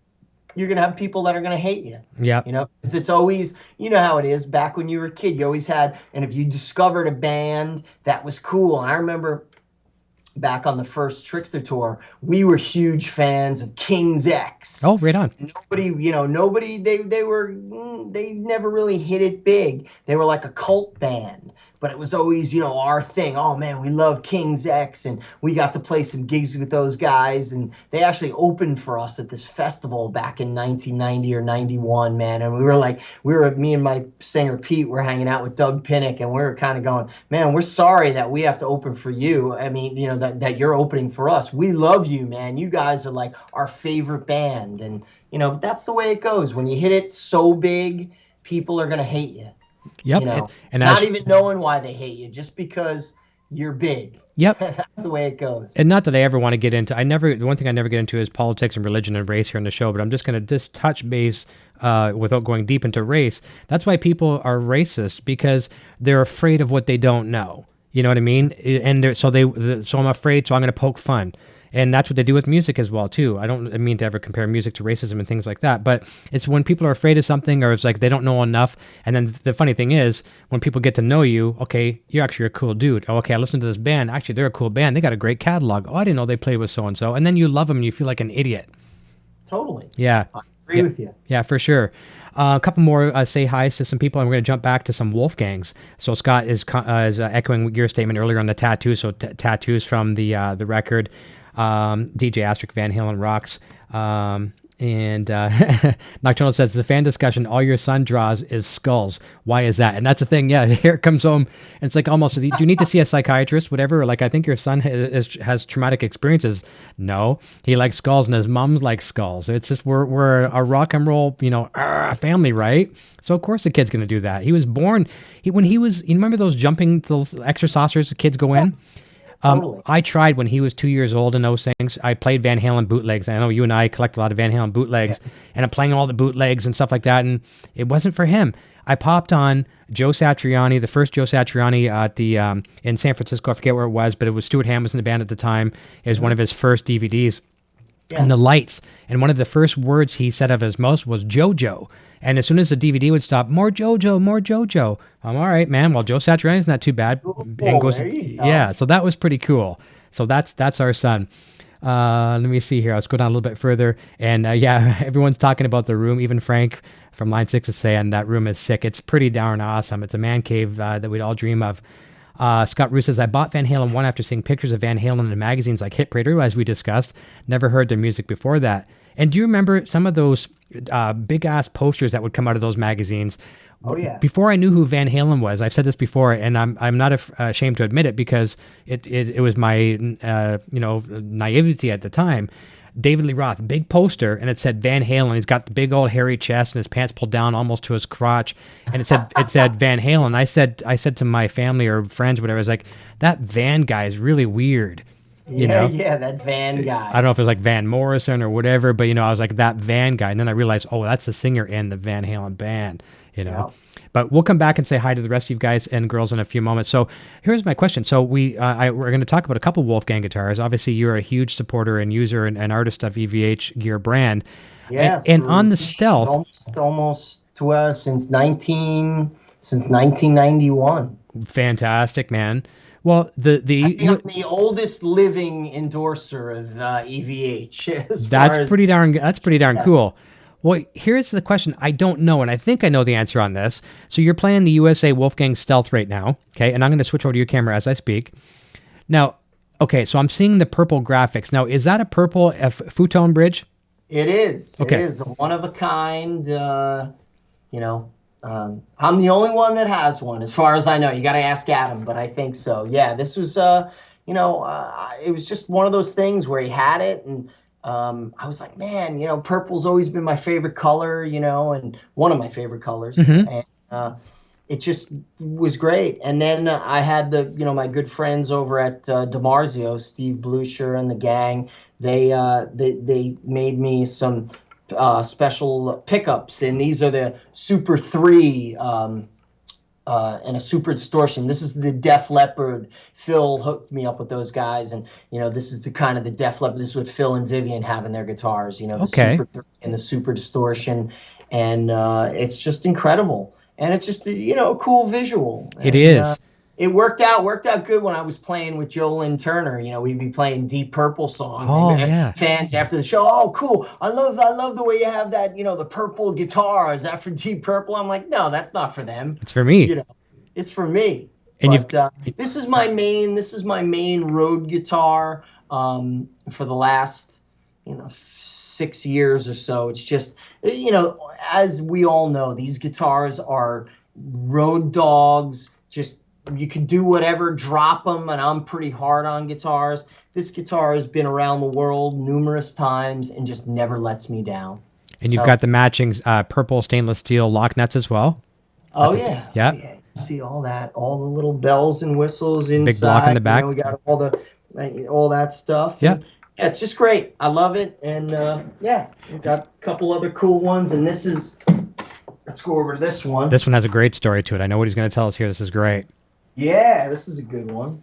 you're going to have people that are going to hate you. Yeah. Because it's always, how it is. Back when you were a kid, you always had, and if you discovered a band that was cool, and I remember back on the first Trixter tour, we were huge fans of King's X. Oh, right on. Nobody, they never really hit it big. They were like a cult band, but it was always, our thing. Oh man, we love King's X, and we got to play some gigs with those guys, and they actually opened for us at this festival back in 1990 or 91, man. And me and my singer Pete were hanging out with Doug Pinnick, and we were kind of going, man, we're sorry that we have to open for you. I mean, that you're opening for us. We love you, man. You guys are like our favorite band. And, that's the way it goes. When you hit it so big, people are going to hate you. Yep. And not even knowing why they hate you, just because you're big. Yep. That's the way it goes. And not that I ever want to get into, the one thing I never get into is politics and religion and race here on the show, but I'm just going to touch base without going deep into race. That's why people are racist, because they're afraid of what they don't know. You know what I mean? And so I'm afraid, so I'm going to poke fun. And that's what they do with music as well, too. I don't mean to ever compare music to racism and things like that, but it's when people are afraid of something, or it's like they don't know enough. And then the funny thing is, when people get to know you, okay, you're actually a cool dude. Oh, okay, I listened to this band. Actually, they're a cool band. They got a great catalog. Oh, I didn't know they played with so-and-so. And then you love them and you feel like an idiot. Totally. Yeah. I agree with you. Yeah, for sure. A couple more say hi's to some people. I'm going to jump back to some Wolfgangs. So Scott is echoing your statement earlier on the tattoos. So tattoos from the record. DJ Asterisk Van Halen rocks. And Nocturnal says, the fan discussion, all your son draws is skulls. Why is that? And that's the thing. Yeah, here it comes home. And it's like almost, do you need to see a psychiatrist, whatever? Like, I think your son has traumatic experiences. No, he likes skulls and his mom likes skulls. It's just, we're a rock and roll, family, right? So of course the kid's going to do that. He was born, you remember those extra saucers the kids go in? Totally. I tried when he was 2 years old and those things. I played Van Halen bootlegs. I know you and I collect a lot of Van Halen bootlegs, and I'm playing all the bootlegs and stuff like that, and it wasn't for him. I popped on Joe Satriani, the first Joe Satriani at the in San Francisco. I forget where it was, but it was Stuart Hamm was in the band at the time. It was one of his first DVDs. Yeah. And the lights. And one of the first words he said of his mouth was JoJo. And as soon as the DVD would stop, more JoJo, more JoJo. I'm all right, man. Well, Joe Satriani's not too bad. Cool. And goes, yeah, so that was pretty cool. So that's our son. Let me see here. Let's go down a little bit further. And everyone's talking about the room. Even Frank from Line 6 is saying that room is sick. It's pretty darn awesome. It's a man cave that we'd all dream of. Scott Roos says, I bought Van Halen 1 after seeing pictures of Van Halen in magazines like Hit Parade, as we discussed. Never heard their music before that. And do you remember some of those big-ass posters that would come out of those magazines? Oh, yeah. Before I knew who Van Halen was, I've said this before, and I'm not ashamed to admit it because it was my naivety at the time. David Lee Roth, big poster, and it said Van Halen. He's got the big old hairy chest and his pants pulled down almost to his crotch, and it said Van Halen. I said to my family or friends, whatever, I was like, that Van guy is really weird. Yeah, that Van guy. I don't know if it was like Van Morrison or whatever, but I was like, that Van guy, and then I realized, oh, that's the singer in the Van Halen band. Yeah. But we'll come back and say hi to the rest of you guys and girls in a few moments. So here's my question. So we're going to talk about a couple Wolfgang guitars. Obviously, you're a huge supporter and user and artist of EVH gear brand. Yeah. And on the Stealth, almost since 1991. Fantastic, man. Well, I think I'm the oldest living endorser of EVH. That's pretty darn cool. Well, here's the question. I don't know, and I think I know the answer on this. So you're playing the USA Wolfgang Stealth right now, okay? And I'm going to switch over to your camera as I speak. Now, okay, so I'm seeing the purple graphics. Now, is that a purple futon bridge? It is. Okay. It is one of a kind. I'm the only one that has one, as far as I know. You got to ask Adam, but I think so. Yeah, this was, it was just one of those things where he had it, and I was like, man, purple's always been my favorite color, and one of my favorite colors. Mm-hmm. And it just was great. And then I had my good friends over at DiMarzio, Steve Blucher and the gang. They made me some special pickups, and these are the Super 3 and a Super Distortion. This is the Def Leppard. Phil hooked me up with those guys, and this is the kind of the Def Leppard. This is what Phil and Vivian have in their guitars. The Super 3 and the Super Distortion, and it's just incredible, and it's just a cool visual. It is. It worked out good when I was playing with Jolyn Turner. We'd be playing Deep Purple songs. Oh, and yeah. Fans after the show, oh, cool. I love the way you have that, the purple guitar. Is that for Deep Purple? I'm like, no, that's not for them. It's for me. It's for me. And this is my main road guitar for the last 6 years or so. It's just as we all know, these guitars are road dogs. Just you can do whatever, drop them, and I'm pretty hard on guitars. This guitar has been around the world numerous times and just never lets me down. And you've got the matching purple stainless steel lock nuts as well. Oh, yeah. Yeah. Oh, yeah. See all that, all the little bells and whistles inside. Big block in the back. We got all that stuff. Yeah. And, it's just great. I love it. And we've got a couple other cool ones. And this is, let's go over to this one. This one has a great story to it. I know what he's going to tell us here. This is great. Yeah, this is a good one.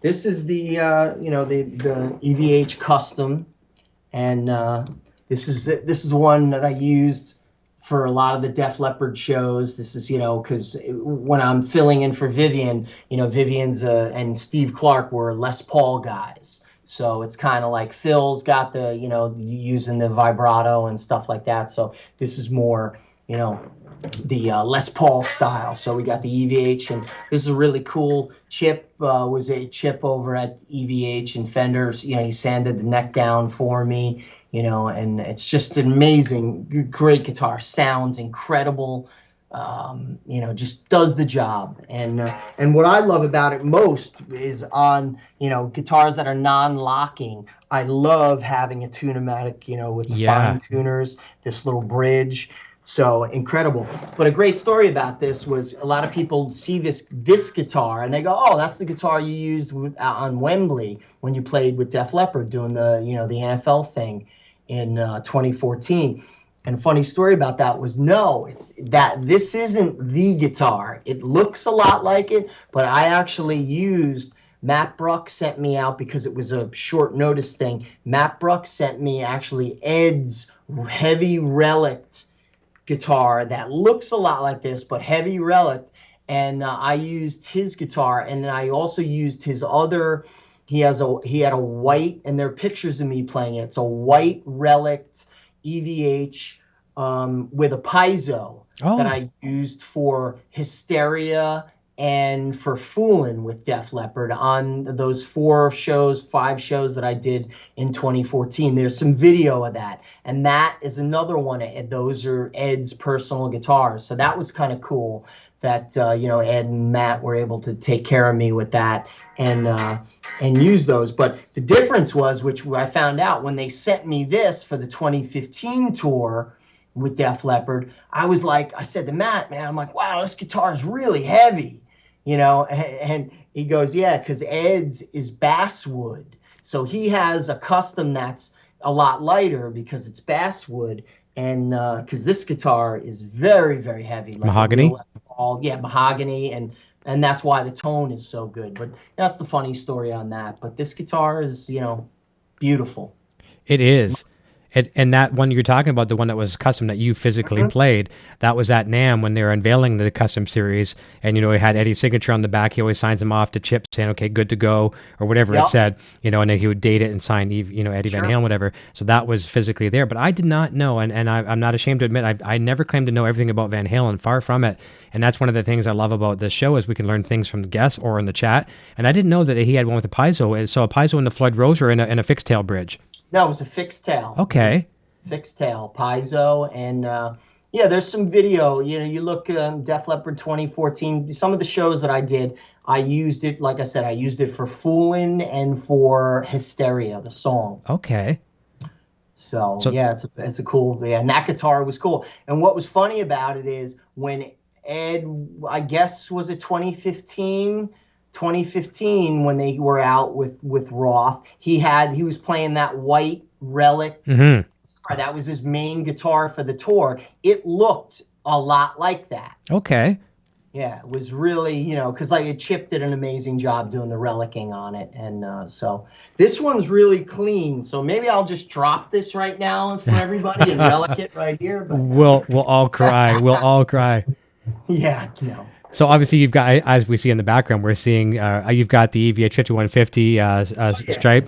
this is the the EVH Custom, and this is one that I used for a lot of the Def Leppard shows. This is, because when I'm filling in for Vivian, Vivian's and Steve Clark were Les Paul guys. So it's kind of like Phil's got the, using the vibrato and stuff like that. So this is more, the Les Paul style. So we got the EVH, and this is a really cool chip. Was a chip over at EVH and Fenders. He sanded the neck down for me. And it's just an amazing, great guitar. Sounds incredible. Just does the job. And what I love about it most is on, guitars that are non-locking. I love having a tune-o-matic, with the fine tuners, this little bridge. So incredible. But a great story about this was a lot of people see this guitar and they go, oh, that's the guitar you used on Wembley when you played with Def Leppard doing the, the NFL thing in 2014. And funny story about that was, no, this isn't the guitar. It looks a lot like it, but I actually used, Matt Bruck sent me out because it was a short notice thing. Matt Bruck sent me actually Ed's heavy relict guitar that looks a lot like this, but heavy relic. And I used his guitar, and I also used his other. He had a white, and there are pictures of me playing it. It's a white relict EVH with a piezo that I used for Hysteria and for Foolin' with Def Leppard on those 5 shows that I did in 2014. There's some video of that. And that is another one. Those are Ed's personal guitars. So that was kind of cool that, Ed and Matt were able to take care of me with that and use those. But the difference was, which I found out when they sent me this for the 2015 tour with Def Leppard, I said to Matt, man, I'm like, wow, this guitar is really heavy. And he goes, yeah, because Ed's is basswood. So he has a custom that's a lot lighter because it's basswood. And because this guitar is very, very heavy. Like mahogany? Mahogany. And that's why the tone is so good. But that's the funny story on that. But this guitar is, beautiful. It is. And that one you're talking about, the one that was custom that you physically played, that was at NAMM when they were unveiling the custom series. And, it had Eddie's signature on the back. He always signs them off to Chip saying, okay, good to go, or whatever it said, and then he would date it and sign, Eddie Van Halen, whatever. So that was physically there. But I did not know, and I'm not ashamed to admit, I never claimed to know everything about Van Halen, far from it. And that's one of the things I love about this show is we can learn things from the guests or in the chat. And I didn't know that he had one with a piezo. So a piezo in the Floyd Rose or in a fixed tail bridge? No, it was a fixed tail. Okay. Fixed tail piezo, and there's some video. You look Def Leppard 2014. Some of the shows that I did, I used it. Like I said, I used it for Foolin' and for Hysteria, the song. Okay. So yeah, it's a cool. Yeah, and that guitar was cool. And what was funny about it is when Ed, I guess was it 2015 when they were out with Roth, he was playing that white relic. Mm-hmm. That was his main guitar for the tour. It looked a lot like that. Okay. Yeah, it was really, because Chip did an amazing job doing the relicking on it. And so this one's really clean. So maybe I'll just drop this right now for everybody and relic it right here. But We'll all cry. We'll all cry. Yeah, So obviously you've got, as we see in the background, we're seeing you've got the EVH 5150 stripe.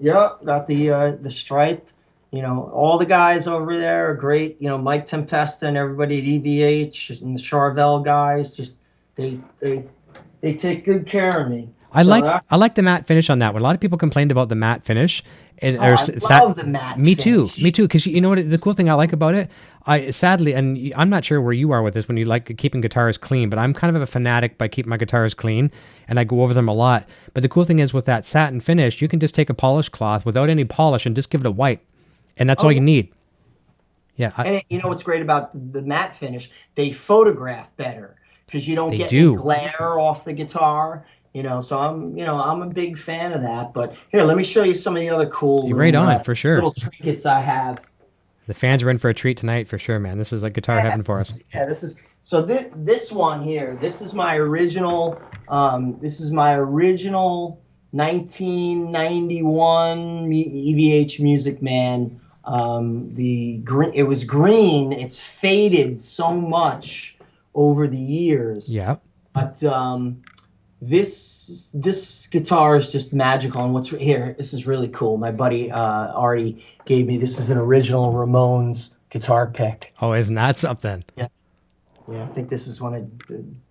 Got the stripe. All the guys over there are great. Mike Tempesta and everybody at EVH and the Charvel guys, just they take good care of me. I like the matte finish on that one. A lot of people complained about the matte finish. And I love the matte finish. Me too. Because you know what? The cool thing I like about it, sadly, and I'm not sure where you are with this when you like keeping guitars clean, but I'm kind of a fanatic by keeping my guitars clean, and I go over them a lot. But the cool thing is with that satin finish, you can just take a polish cloth without any polish and just give it a wipe. And that's all you need. Yeah. And you know what's great about the matte finish? They photograph better because you don't get any glare off the guitar. So I'm a big fan of that. But here, let me show you some of the other cool for sure. Little trinkets I have. The fans are in for a treat tonight for sure, man. This is like guitar heaven for us. Yeah, this is so. This one here. This is my original. 1991 EVH Music Man. It was green. It's faded so much over the years. Yeah. But this guitar is just magical. And what's here? This is really cool. My buddy Artie gave me. This is an original Ramones guitar pick. Oh, isn't that something? Yeah. I think this is one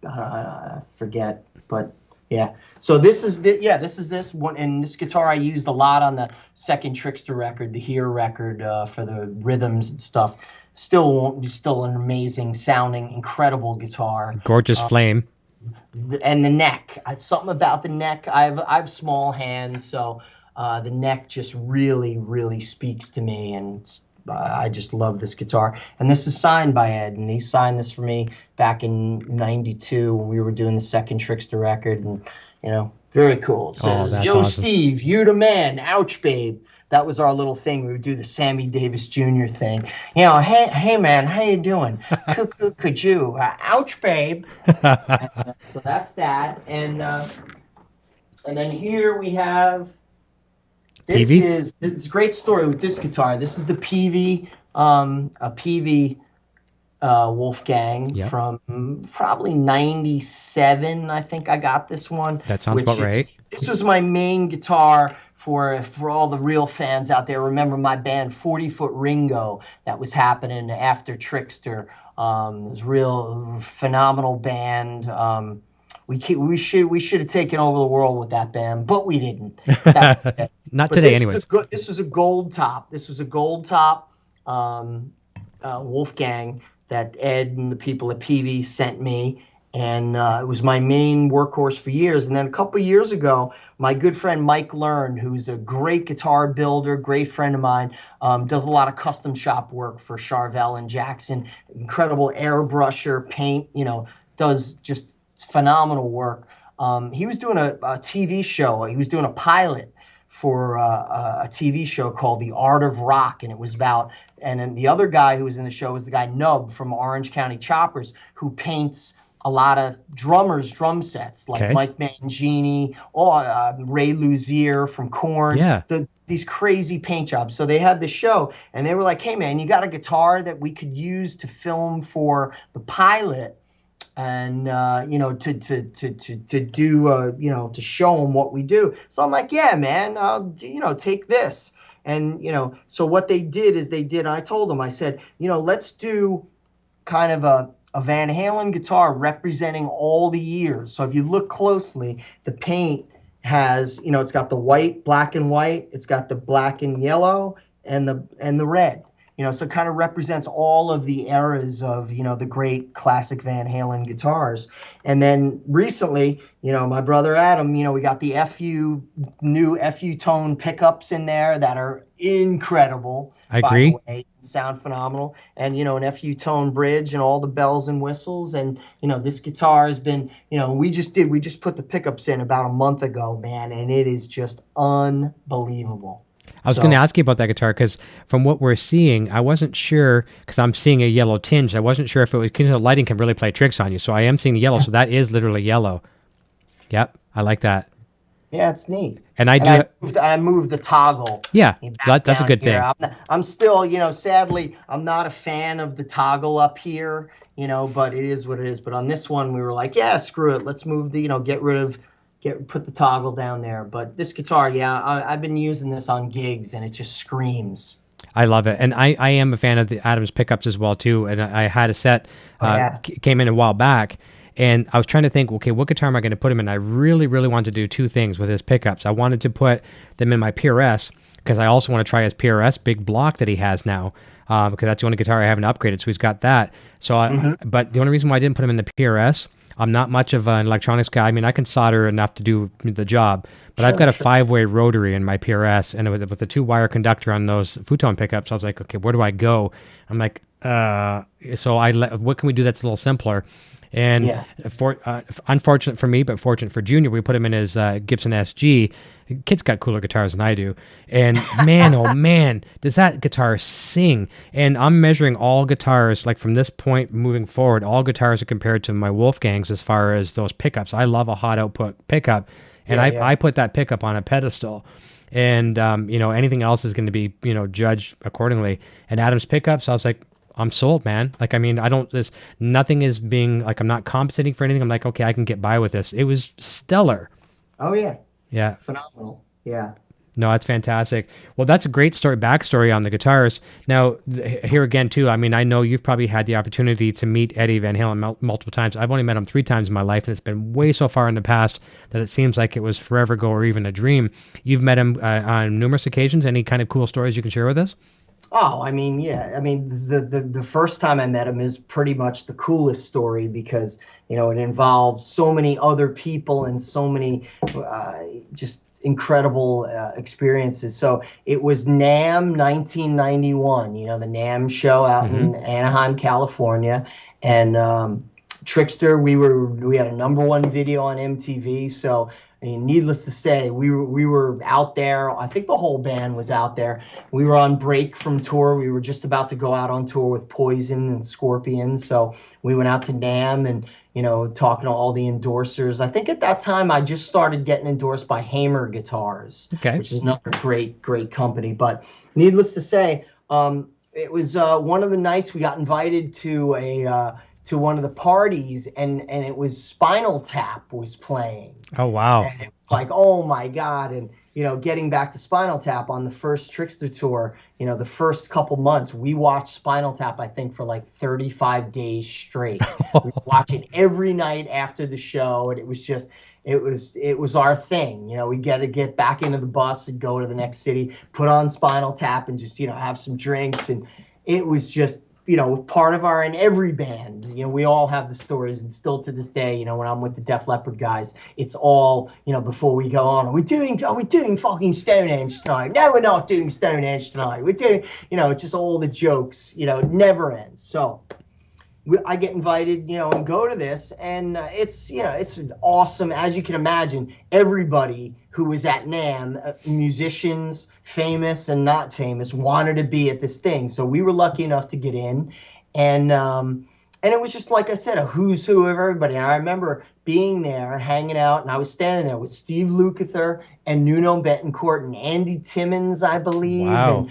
I forget, but yeah. So this is this one, and this guitar I used a lot on the second Trixter record, the Here record, for the rhythms and stuff. Still an amazing sounding, incredible guitar. Gorgeous flame. And the neck, something about the neck. I have small hands, so the neck just really, really speaks to me, and I just love this guitar. And this is signed by Ed, and he signed this for me back in '92 when we were doing the second Trixter record, and very cool. It says, "Yo, awesome. Steve, you the man. Ouch, babe." That was our little thing. We would do the Sammy Davis Jr. thing. Hey man, how you doing? Could you? Ouch, babe. So that's that. And then here we have. This is a great story with this guitar. This is the Peavey, Peavey Wolfgang from probably '97. I think I got this one. That sounds about right. This was my main guitar for all the real fans out there. Remember my band 40 Foot Ringo that was happening after Trixter. It was a real phenomenal band. We should have taken over the world with that band, but we didn't. That's okay. Not today, anyways. This was a gold top. This was a gold top Wolfgang that Ed and the people at Peavey sent me, and it was my main workhorse for years. And then a couple of years ago, my good friend Mike Learn, who's a great guitar builder, great friend of mine, does a lot of custom shop work for Charvel and Jackson, incredible airbrusher, paint, does just phenomenal work. He was doing a TV show. He was doing a pilot for a TV show called The Art of Rock, and it was about, and then the other guy who was in the show was the guy Nub from Orange County Choppers, who paints a lot of drummers' drum sets, like Mike Mangini, Ray Luzier from Korn. Yeah. These crazy paint jobs. So they had the show, and they were like, "Hey man, you got a guitar that we could use to film for the pilot?" And to do to show them what we do. So I'm like, yeah, man, take this. And so what they did is I told them, I said, let's do kind of a Van Halen guitar representing all the years. So if you look closely, the paint has, it's got the white, black and white, it's got the black and yellow and the red. So it kind of represents all of the eras of, the great classic Van Halen guitars. And then recently, my brother Adam, we got the new FU tone pickups in there that are incredible. I agree. By the way, sound phenomenal. And, an FU tone bridge and all the bells and whistles. And, this guitar has been, we just put the pickups in about a month ago, man. And it is just unbelievable. I was going to ask you about that guitar because from what we're seeing, I wasn't sure because I'm seeing a yellow tinge. I wasn't sure if it was because lighting can really play tricks on you. So I am seeing the yellow. So that is literally yellow. Yep, I like that. Yeah, it's neat. And I moved the toggle. Yeah, that's a good thing. I'm still, sadly, I'm not a fan of the toggle up here, but it is what it is. But on this one, we were like, yeah, screw it. Let's move the, put the toggle down there. But this guitar, I've been using this on gigs, and it just screams. I love it. And I am a fan of the Adams pickups as well, too. And I had a set, came in a while back, and I was trying to think, okay, what guitar am I going to put him in? I really, really wanted to do two things with his pickups. I wanted to put them in my PRS, because I also want to try his PRS big block that he has now, because that's the only guitar I haven't upgraded, so he's got that. So, but the only reason why I didn't put him in the PRS, I'm not much of an electronics guy. I mean, I can solder enough to do the job, but I've got a 5-way rotary in my PRS, and with the 2-wire conductor on those futon pickups, I was like, okay, where do I go? I'm like, so what can we do that's a little simpler? And unfortunate for me, but fortunate for Junior, we put him in his Gibson SG. Kid's got cooler guitars than I do. And man, oh man, does that guitar sing. And I'm measuring all guitars, like from this point moving forward, all guitars are compared to my Wolfgangs as far as those pickups. I love a hot output pickup. and I put that pickup on a pedestal. And, anything else is going to be, judged accordingly. And Adam's pickups, I was like, I'm sold, man. Like, I mean, nothing is being like, I'm not compensating for anything. I'm like, okay, I can get by with this. It was stellar. Oh yeah. Yeah. Phenomenal. Yeah. No, that's fantastic. Well, that's a great backstory on the guitars. Now, here again, too, I mean, I know you've probably had the opportunity to meet Eddie Van Halen multiple times. I've only met him 3 times in my life, and it's been way so far in the past that it seems like it was forever ago or even a dream. You've met him on numerous occasions. Any kind of cool stories you can share with us? Oh, I mean, yeah. I mean, the first time I met him is pretty much the coolest story because, it involves so many other people and so many just incredible experiences. So it was NAMM 1991, the NAMM show out in Anaheim, California. And Trixter, we had a #1 video on MTV. So I mean, needless to say, we were out there. I think the whole band was out there. We were on break from tour. We were just about to go out on tour with Poison and Scorpion. So we went out to NAMM and, talking to all the endorsers. I think at that time I just started getting endorsed by Hamer Guitars, which is another great company. But needless to say, it was one of the nights we got invited to to one of the parties, and it was Spinal Tap was playing. Oh, wow. And it was like, oh my God. And, getting back to Spinal Tap on the first Trixter tour, the first couple months, we watched Spinal Tap, I think, for like 35 days straight. We were watching every night after the show, and it was just, it was our thing. We got to get back into the bus and go to the next city, put on Spinal Tap and just, have some drinks. And it was just, part of and every band, we all have the stories, and still to this day, when I'm with the Def Leppard guys, it's all, before we go on, are we doing fucking Stonehenge tonight? No, we're not doing Stonehenge tonight. We're doing, just all the jokes, it never ends. So I get invited, and go to this, and it's awesome. As you can imagine, everybody who was at NAMM, musicians, famous and not famous, wanted to be at this thing. So we were lucky enough to get in, and it was just, like I said, a who's who of everybody. And I remember being there, hanging out, and I was standing there with Steve Lukather and Nuno Betancourt and Andy Timmons, I believe, and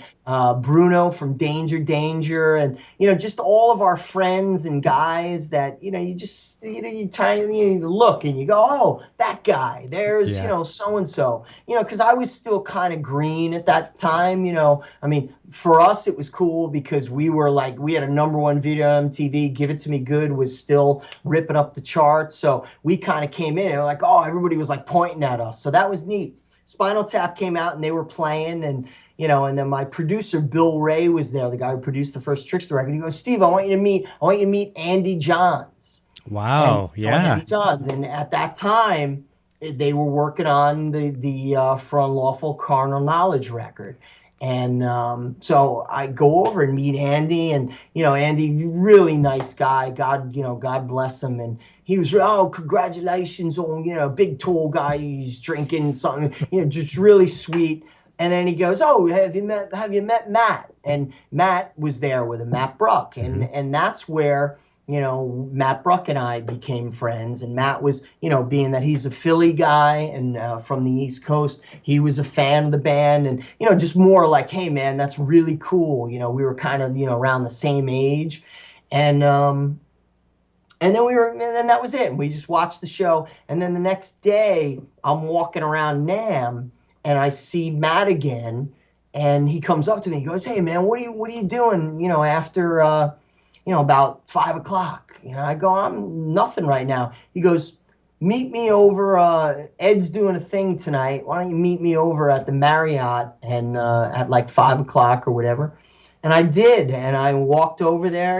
Bruno from Danger Danger, and just all of our friends and guys that you just you try to look and you go, oh, that guy, there's so and so, because I was still kind of green at that time. I mean, for us it was cool because we had a #1 video on MTV. Give It To Me Good was still ripping up the charts, so we kind of came in and like, oh, everybody was like pointing at us, so that was neat. Spinal Tap came out and they were playing, and and then my producer Bill Ray was there, the guy who produced the first Trixter record. He goes, Steve, I want you to meet Andy Johns. Wow, yeah. Andy Johns, and at that time they were working on the For Unlawful Carnal Knowledge record. And so I go over and meet Andy, and Andy, really nice guy. God bless him. And he was, oh, congratulations on big tall guy. He's drinking something, just really sweet. And then he goes, oh, have you met Matt? And Matt was there with him, Matt Bruck, and that's where Matt Bruck and I became friends. And Matt was, being that he's a Philly guy and from the East Coast, he was a fan of the band, and, just more like, hey, man, that's really cool. We were kind of, around the same age. And then and that was it. And we just watched the show. And then the next day, I'm walking around NAMM, and I see Matt again. And he comes up to me. He goes, hey, man, what are you doing, after about 5 o'clock. I go, I'm nothing right now. He goes, meet me over, Ed's doing a thing tonight. Why don't you meet me over at the Marriott and at like 5 o'clock or whatever. And I did, and I walked over there,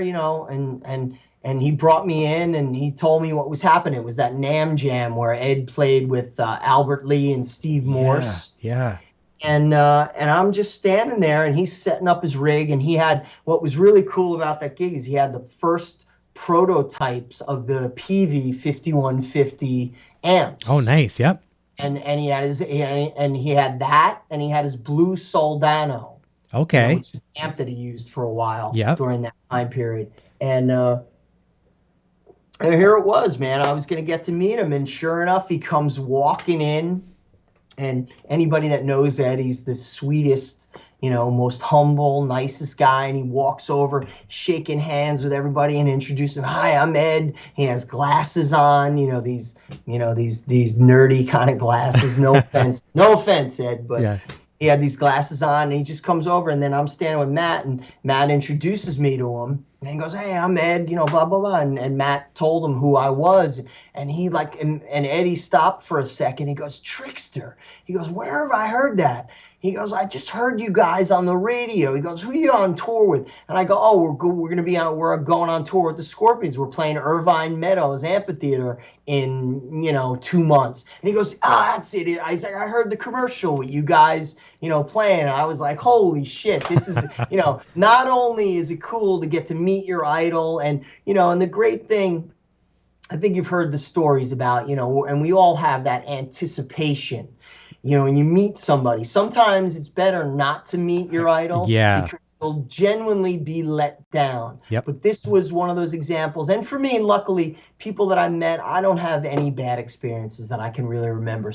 and he brought me in, and he told me what was happening. It was that NAMM Jam where Ed played with Albert Lee and Steve Morse. Yeah. And I'm just standing there, and he's setting up his rig, and he had, what was really cool about that gig is he had the first prototypes of the Peavey 5150 amps. Oh, nice. Yep. And he had he had that, and he had his blue Soldano. Okay. Which is an amp that he used for a while Yep. during that time period. And here it was, man. I was going to get to meet him, and sure enough, he comes walking in. And anybody that knows Ed, he's the sweetest, most humble, nicest guy. And he walks over, shaking hands with everybody and introducing, "Hi, I'm Ed." He has glasses on, these nerdy kind of glasses. No offense, Ed, but yeah. He had these glasses on, and he just comes over, and then I'm standing with Matt, and Matt introduces me to him. And he goes, "Hey, I'm Ed, blah, blah, blah." And Matt told him who I was. And he and Eddie stopped for a second. He goes, "Trixter." He goes, "Where have I heard that?" He goes, "I just heard you guys on the radio." He goes, "Who are you on tour with?" And I go, "Oh, we're going on tour with the Scorpions. We're playing Irvine Meadows Amphitheater in, 2 months." And he goes, "That's it." He's like, "I heard the commercial with you guys, playing." And I was like, holy shit, this is, not only is it cool to get to meet your idol, and, and the great thing, I think you've heard the stories about, and we all have that anticipation. When you meet somebody, sometimes it's better not to meet your idol, because you'll genuinely be let down. Yep. But this was one of those examples. And for me, luckily, people that I met, I don't have any bad experiences that I can really remember.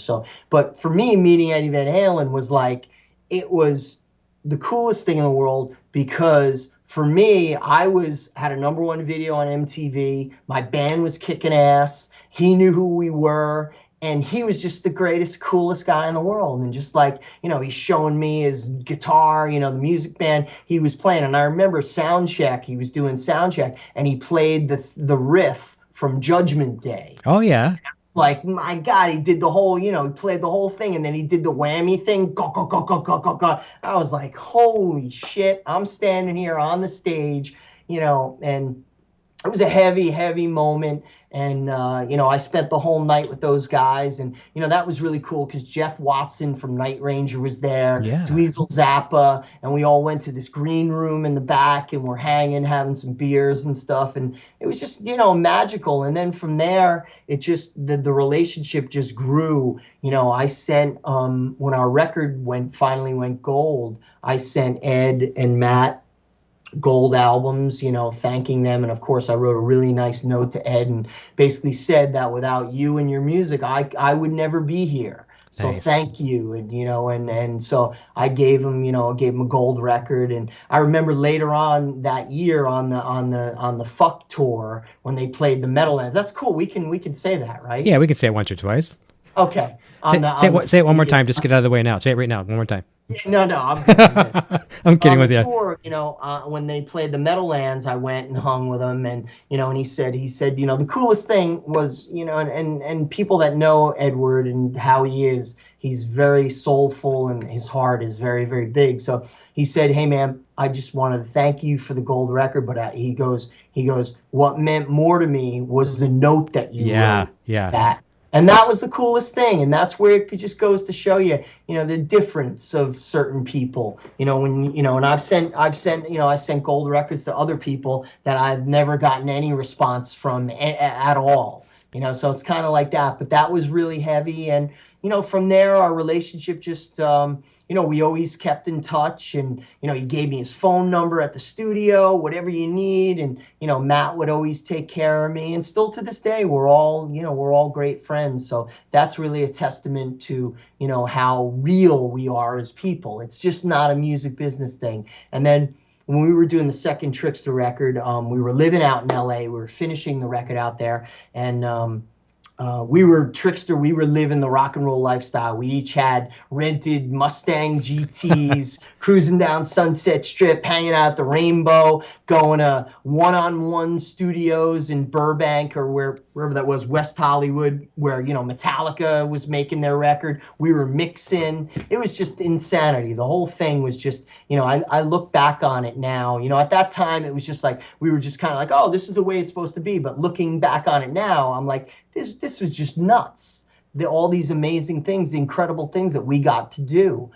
But for me, meeting Eddie Van Halen was like, it was the coolest thing in the world, because for me, I had a #1 video on MTV. My band was kicking ass. He knew who we were. And he was just the greatest, coolest guy in the world. And just like, he's showing me his guitar, the music band he was playing. And I remember soundcheck, he was doing soundcheck, and he played the riff from Judgment Day. Oh, yeah. It's like, my God, he did the whole, he played the whole thing. And then he did the whammy thing. Go, go, go, go, go, go, go. I was like, holy shit, I'm standing here on the stage, and it was a heavy, heavy moment. And, I spent the whole night with those guys. And, that was really cool, because Jeff Watson from Night Ranger was there, Dweezil Zappa, and we all went to this green room in the back, and we're hanging, having some beers and stuff. And it was just, magical. And then from there, it just, the relationship just grew. I sent, when our record finally went gold, I sent Ed and Matt gold albums, thanking them. And of course, I wrote a really nice note to Ed and basically said that without you and your music, I would never be here. So nice. Thank you. And, and so I gave him, a gold record. And I remember later on that year on the Fuck tour, when they played the Meadowlands. That's cool. We can say that, right? Yeah, we can say it once or twice. Okay. Say it one more time. Just get out of the way now. Say it right now. One more time. Yeah, no, I'm kidding. I'm kidding with you. Tour, when they played the Meadowlands, I went and hung with him, and and he said, the coolest thing was, and people that know Edward and how he is, he's very soulful, and his heart is very, very big. So he said, "Hey, man, I just wanted to thank you for the gold record," but he goes, "What meant more to me was the note that you wrote." That. And that was the coolest thing, and that's where it just goes to show you, the difference of certain people. When and I sent gold records to other people that I've never gotten any response from at all. So it's kind of like that. But that was really heavy, and from there our relationship just we always kept in touch, and he gave me his phone number at the studio, whatever you need, and Matt would always take care of me, and still to this day we're all great friends. So that's really a testament to how real we are as people. It's just not a music business thing. And then when we were doing the second Trixter record, we were living out in LA. We were finishing the record out there, and we were Trixter. We were living the rock and roll lifestyle. We each had rented Mustang GTs, cruising down Sunset Strip, hanging out at the Rainbow, going to one-on-one studios in Burbank or wherever that was, West Hollywood, where Metallica was making their record. We were mixing. It was just insanity. The whole thing was just, I look back on it now. At that time it was just like we were just kind of like, oh, this is the way it's supposed to be. But looking back on it now, I'm like, this was just nuts. All these amazing things, incredible things that we got to do.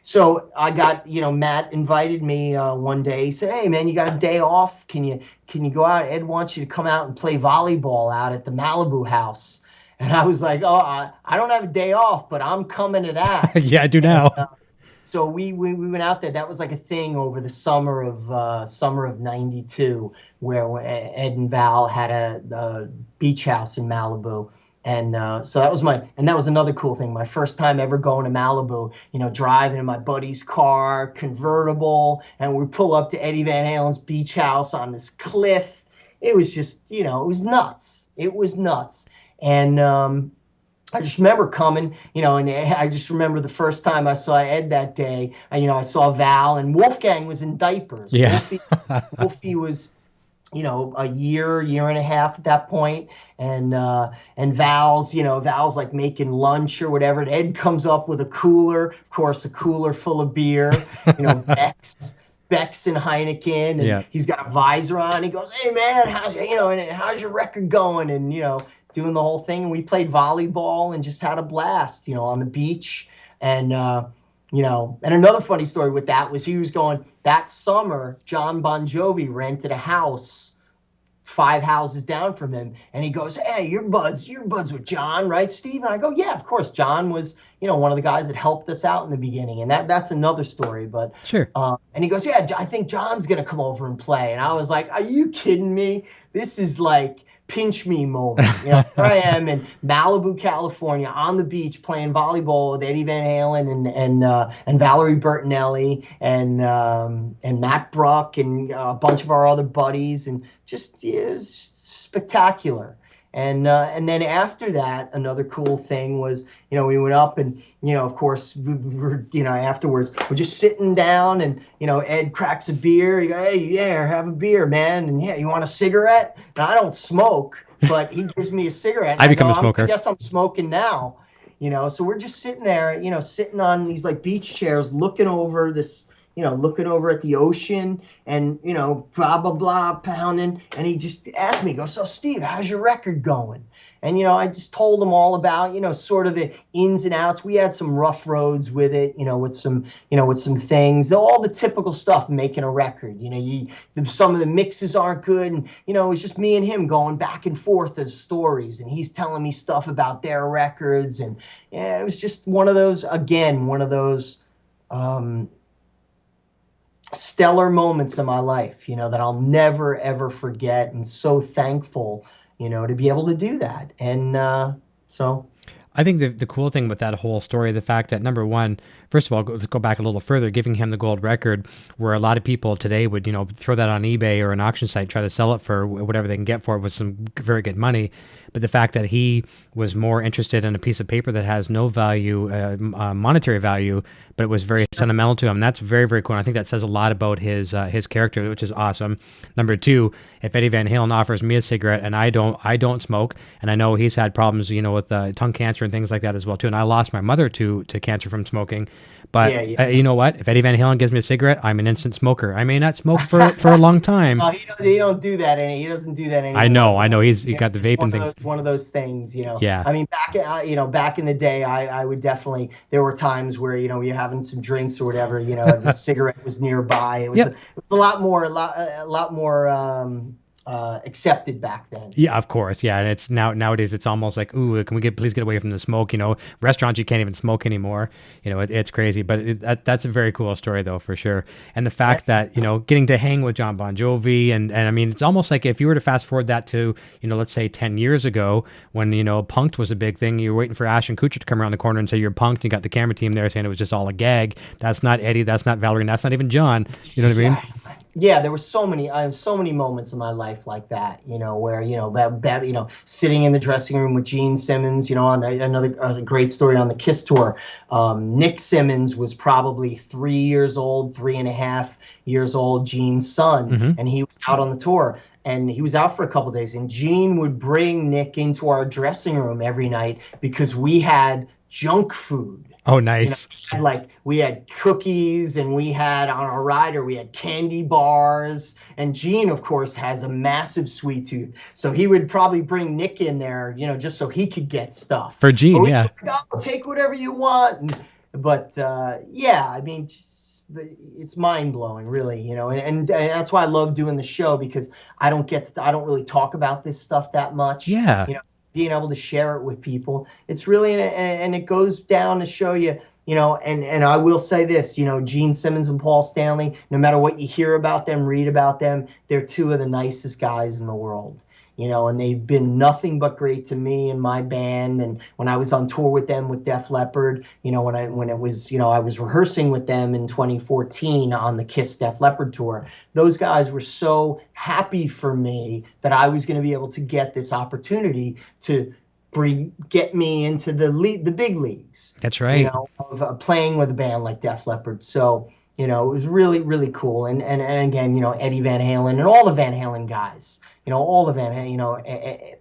So I got, Matt invited me one day. He said, "Hey, man, you got a day off? Can you go out? Ed wants you to come out and play volleyball out at the Malibu house." And I was like, "Oh, I don't have a day off, but I'm coming to that." Yeah, I do now. So we went out there. That was like a thing over the summer of '92, where Ed and Val had a beach house in Malibu. And so that was another cool thing. My first time ever going to Malibu, driving in my buddy's car, convertible, and we pull up to Eddie Van Halen's beach house on this cliff. It was just, it was nuts. It was nuts. And I just remember coming, and I just remember the first time I saw Ed that day. I saw Val, and Wolfgang was in diapers. Yeah. Wolfie was, a year and a half at that point, and Val's like making lunch or whatever. And Ed comes up with a cooler, of course, a cooler full of beer, Beck's and Heineken, and he's got a visor on. He goes, "Hey man, how's your record going?" And doing the whole thing. And we played volleyball and just had a blast, on the beach. And and another funny story with that was he was going that summer. John Bon Jovi rented a house 5 houses down from him, and he goes, "Hey, you're buds with John, right, Steve?" And I go, "Yeah, of course." John was, one of the guys that helped us out in the beginning, and that's another story. But sure. And he goes, "Yeah, I think John's gonna come over and play." And I was like, "Are you kidding me? This is like pinch me moment." Here I am in Malibu, California, on the beach playing volleyball with Eddie Van Halen and Valerie Bertinelli and Matt Bruck and a bunch of our other buddies, and just it was spectacular. And then after that, another cool thing was, we went up and, of course, we were, afterwards, we're just sitting down and, Ed cracks a beer. He goes, "Hey, yeah, have a beer, man. And yeah, you want a cigarette?" Now, I don't smoke, but he gives me a cigarette. I become a smoker. I guess I'm smoking now, So we're just sitting there, sitting on these like beach chairs, looking over this, looking over at the ocean and, blah, blah, blah, pounding. And he just asked me, "So Steve, how's your record going?" And, I just told him all about, sort of the ins and outs. We had some rough roads with it, with some things, all the typical stuff, making a record. Some of the mixes aren't good. And, it was just me and him going back and forth as stories. And he's telling me stuff about their records. And yeah, it was just one of those stellar moments in my life, that I'll never, ever forget, and so thankful, to be able to do that. And so I think the cool thing with that whole story, the fact that, number one, first of all, let's go back a little further, giving him the gold record, where a lot of people today would, throw that on eBay or an auction site, try to sell it for whatever they can get for it with some very good money. But the fact that he was more interested in a piece of paper that has no value, monetary value, but it was very sentimental to him, that's very, very cool. And I think that says a lot about his character, which is awesome. Number two, if Eddie Van Halen offers me a cigarette and I don't smoke, and I know he's had problems, with tongue cancer and things like that as well too. And I lost my mother to cancer from smoking. But you know what? If Eddie Van Halen gives me a cigarette, I'm an instant smoker. I may not smoke for a long time. He don't do that. He doesn't do that anymore. I know. He got the vaping thing. One of those things, Yeah. I mean, back in the day, I would definitely. There were times where you're having some drinks or whatever. The cigarette was nearby. It was a lot more accepted back then. Yeah, of course. Yeah, and it's nowadays it's almost like, ooh, can we please get away from the smoke? Restaurants you can't even smoke anymore. It's crazy, but that's a very cool story though, for sure. And the fact that getting to hang with John Bon Jovi and I mean, it's almost like if you were to fast forward that to let's say 10 years ago when Punk'd was a big thing, you were waiting for Ashton Kutcher to come around the corner and say you're Punk'd. You got the camera team there saying it was just all a gag. That's not Eddie. That's not Valerie. And that's not even John. You know what I mean? Yeah, there were so many moments in my life like that, where, sitting in the dressing room with Gene Simmons, on another great story on the Kiss tour. Nick Simmons was probably 3.5 years old, Gene's son, and he was out on the tour. And he was out for a couple of days, and Gene would bring Nick into our dressing room every night because we had junk food. Oh, nice. We had cookies, and we had on our rider, we had candy bars. And Gene, of course, has a massive sweet tooth. So he would probably bring Nick in there, just so he could get stuff. For Gene, yeah. Take whatever you want. But I mean, it's mind blowing, really, and that's why I love doing the show, because I don't really talk about this stuff that much. Yeah. Being able to share it with people, it's really, and it goes down to show you, and I will say this, Gene Simmons and Paul Stanley, no matter what you hear about them, read about them, they're two of the nicest guys in the world. And they've been nothing but great to me and my band. And when I was on tour with them with Def Leppard, when it was, I was rehearsing with them in 2014 on the Kiss Def Leppard tour, those guys were so happy for me that I was going to be able to get this opportunity to get me into the big leagues. That's right. Of playing with a band like Def Leppard. So, it was really, really cool. And again, Eddie Van Halen and all the Van Halen guys, all the Van Halen,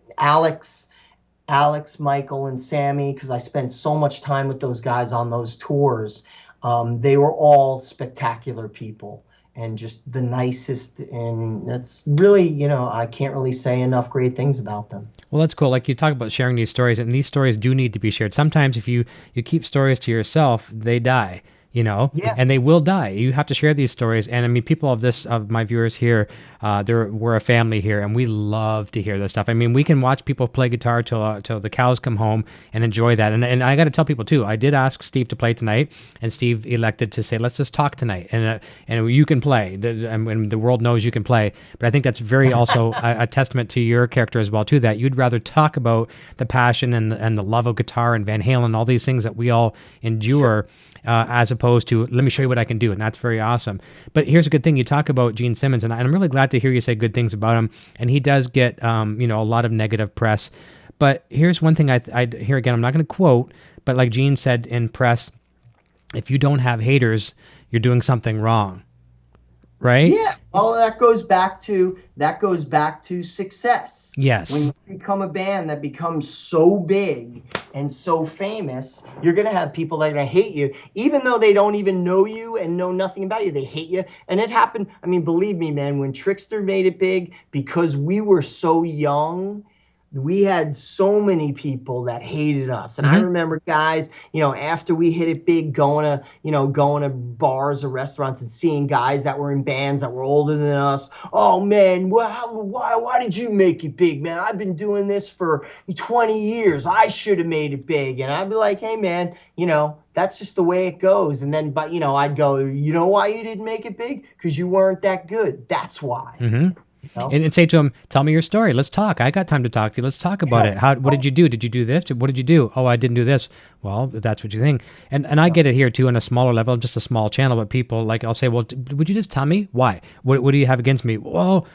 Alex, Michael, and Sammy, because I spent so much time with those guys on those tours. They were all spectacular people and just the nicest. And that's really, I can't really say enough great things about them. Well, that's cool. Like you talk about sharing these stories, and these stories do need to be shared. Sometimes if you keep stories to yourself, they die. And they will die. You have to share these stories. And I mean, people of my viewers here, we're a family here, and we love to hear this stuff. I mean, we can watch people play guitar till the cows come home and enjoy that. And I got to tell people too, I did ask Steve to play tonight, and Steve elected to say, let's just talk tonight. And you can play, and the world knows you can play. But I think that's very also a testament to your character as well too, that you'd rather talk about the passion and the love of guitar and Van Halen, all these things that we all endure. Sure. As opposed to, let me show you what I can do. And that's very awesome. But here's a good thing. You talk about Gene Simmons, and I'm really glad to hear you say good things about him. And he does get, a lot of negative press. But here's one thing I hear again, I'm not going to quote, but like Gene said in press, if you don't have haters, you're doing something wrong. Right? Yeah. Well, that goes back to success. Yes. When you become a band that becomes so big and so famous, you're going to have people that are going to hate you, even though they don't even know you and know nothing about you. They hate you. And it happened. I mean, believe me, man, when Trixter made it big, because we were so young, we had so many people that hated us. And I remember guys, after we hit it big, going to bars or restaurants and seeing guys that were in bands that were older than us. Oh man, why did you make it big, man? I've been doing this for 20 years. I should have made it big. And I'd be like, hey man, that's just the way it goes. And then, but I'd go, you know why you didn't make it big? Because you weren't that good. That's why. Mm-hmm. And say to him, tell me your story. Let's talk. I got time to talk to you. Let's talk about it. What did you do? Did you do this? What did you do? Oh, I didn't do this. Well, that's what you think. And I get it here too on a smaller level, just a small channel, but people like, I'll say, well, would you just tell me why? What do you have against me? Well,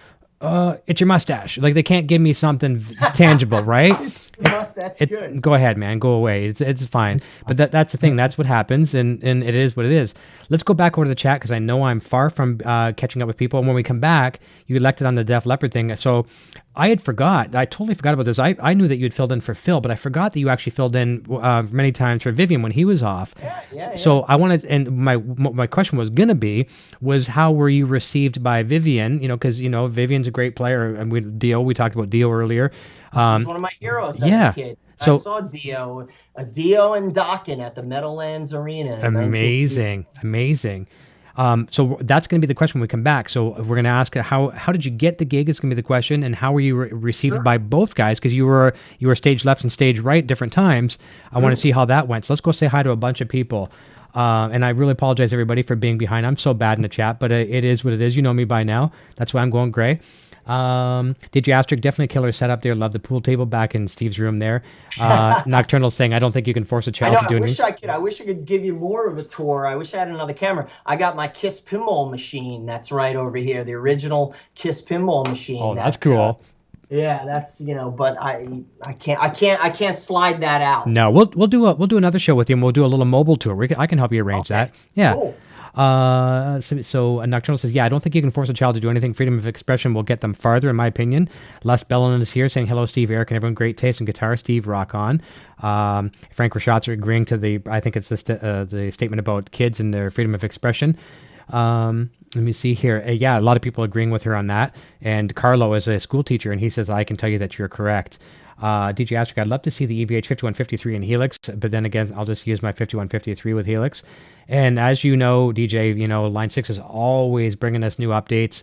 it's your mustache. Like they can't give me something tangible, right? It's your mustache. That's good. Go ahead, man. Go away. It's fine. But that's the thing. That's what happens, and it is what it is. Let's go back over to the chat because I know I'm far from catching up with people. And when we come back, you elected on the Def Leppard thing. So I totally forgot about this. I knew that you had filled in for Phil, but I forgot that you actually filled in many times for Vivian when he was off. Yeah. So I wanted, and my question was going to be, how were you received by Vivian? Because, Vivian's a great player. And Dio, we talked about Dio earlier. He was one of my heroes as a kid. So, I saw Dio and Dokken at the Meadowlands Arena. Amazing. So that's going to be the question when we come back. So we're going to ask how did you get the gig? It's going to be the question, and how were you received by both guys? Because you were stage left and stage right different times. I want to see how that went. So let's go say hi to a bunch of people. And I really apologize everybody for being behind. I'm so bad in the chat, but it is what it is. You know me by now. That's why I'm going gray. Did you asterisk? Definitely a killer setup there. Love the pool table back in Steve's room there. Nocturnal saying, I don't think you can force a child to do anything. I wish I could give you more of a tour. I wish I had another camera. I got my Kiss pinball machine. That's right over here. The original Kiss pinball machine. Oh, that's cool. Yeah, that's but I can't slide that out. No, we'll do another show with you, and we'll do a little mobile tour. I can help you arrange that. Yeah. Cool. So Nocturnal says, I don't think you can force a child to do anything. Freedom of expression will get them farther, in my opinion. Les Bellin is here saying, hello, Steve, Eric, and everyone. Great taste in guitar. Steve, rock on. Frank Rashatz agreeing to I think it's the statement about kids and their freedom of expression. Let me see here. A lot of people agreeing with her on that. And Carlo is a school teacher, and he says, I can tell you that you're correct. DJ Astric, I'd love to see the EVH 5153 in Helix, but then again, I'll just use my 5153 with Helix. And as you know, DJ, Line 6 is always bringing us new updates.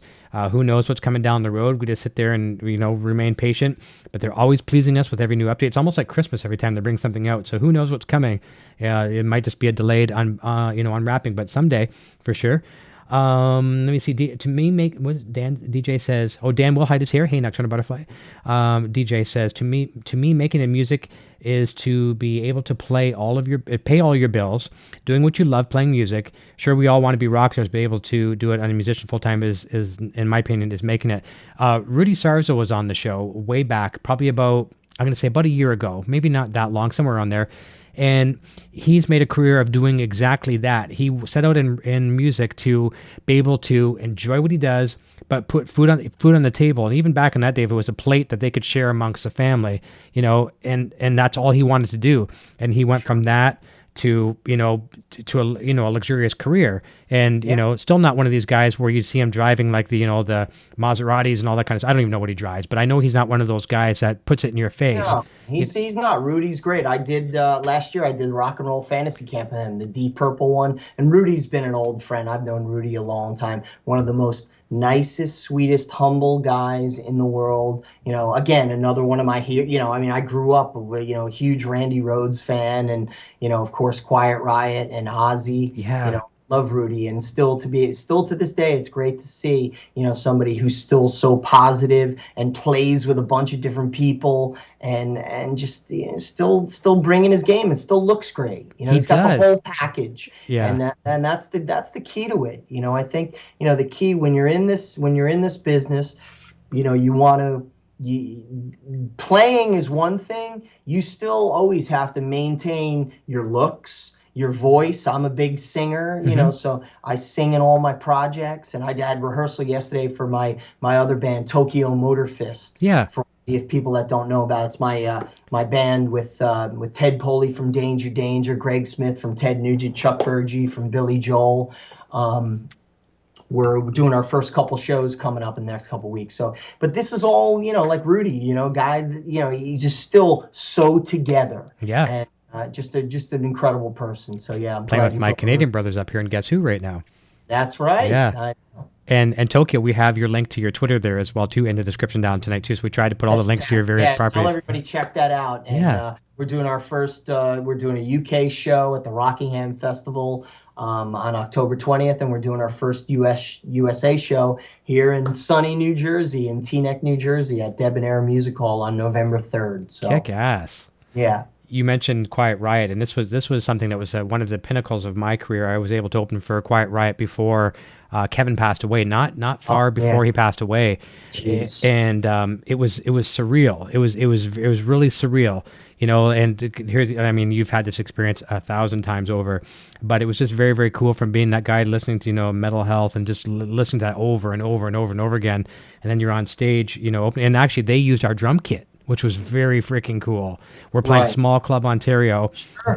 Who knows what's coming down the road? We just sit there and, remain patient. But they're always pleasing us with every new update. It's almost like Christmas every time they bring something out. So who knows what's coming? It might just be a delayed unwrapping, but someday for sure. Let me see. DJ says, Dan Wilhite is here. Hey, Nocturnal Butterfly. DJ says, to me, making a music is to be able to pay all your bills, doing what you love, playing music. Sure, we all want to be rock stars, but able to do it on a musician full time is, in my opinion, is making it. Rudy Sarzo was on the show way back, probably about a year ago, maybe not that long, somewhere on there. And he's made a career of doing exactly that. He set out in music to be able to enjoy what he does, but put food on the table. And even back in that day, if it was a plate that they could share amongst the family, and that's all he wanted to do. And he went from that to a luxurious career, and still not one of these guys where you see him driving like the Maseratis and all that kind of stuff. I don't even know what he drives, but I know he's not one of those guys that puts it in your face. No, he's not. Rudy's great. I did last year. I did Rock and Roll Fantasy Camp with him, the Deep Purple one, and Rudy's been an old friend. I've known Rudy a long time. One of the most nicest, sweetest, humble guys in the world. Again, another one of my I grew up with, a huge Randy Rhoads fan, and, of course, Quiet Riot and Ozzy. Yeah. Love Rudy, and still to this day, it's great to see, somebody who's still so positive and plays with a bunch of different people and just still bringing his game and still looks great. He's got the whole package. Yeah. And that's the key to it. I think, the key when you're in this business, you want to, playing is one thing. You still always have to maintain your looks, your voice. I'm a big singer, so I sing in all my projects, and I had rehearsal yesterday for my other band, Tokyo Motor Fist. Yeah. For if people that don't know about it, it's my band with Ted Poley from Danger Danger, Greg Smith from Ted Nugent, Chuck Berge from Billy Joel. We're doing our first couple shows coming up in the next couple weeks. So, but this is all, like Rudy, guy, he's just still so together. Yeah. And just an incredible person. So yeah, I'm playing with my Canadian brothers up here in Guess Who right now. That's right. Yeah. And Tokyo, we have your link to your Twitter there as well too in the description down tonight too. So we tried to put all the links to your various properties. Tell everybody check that out. And we're doing our first. We're doing a UK show at the Rockingham Festival on October 20th, and we're doing our first USA show here in sunny New Jersey, in Teaneck, New Jersey, at Debonair Music Hall on November 3rd. So kick ass. Yeah. You mentioned Quiet Riot, and this was something that was one of the pinnacles of my career. I was able to open for Quiet Riot before Kevin passed away, not far before he passed away. Jeez. And it was surreal. It was really surreal, And you've had this experience 1,000 times over, but it was just very, very cool from being that guy listening to Mental Health and just listening to that over and over and over and over again. And then you're on stage, opening, and actually they used our drum kit, which was very freaking cool. We're playing Small Club Ontario,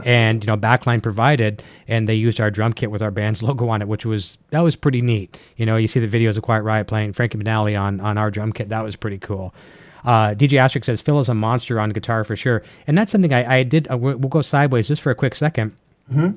and backline provided, and they used our drum kit with our band's logo on it, that was pretty neat. You see the videos of Quiet Riot playing Frankie Manali on our drum kit. That was pretty cool. DJ Astric says Phil is a monster on guitar for sure, and that's something I did. We'll go sideways just for a quick second.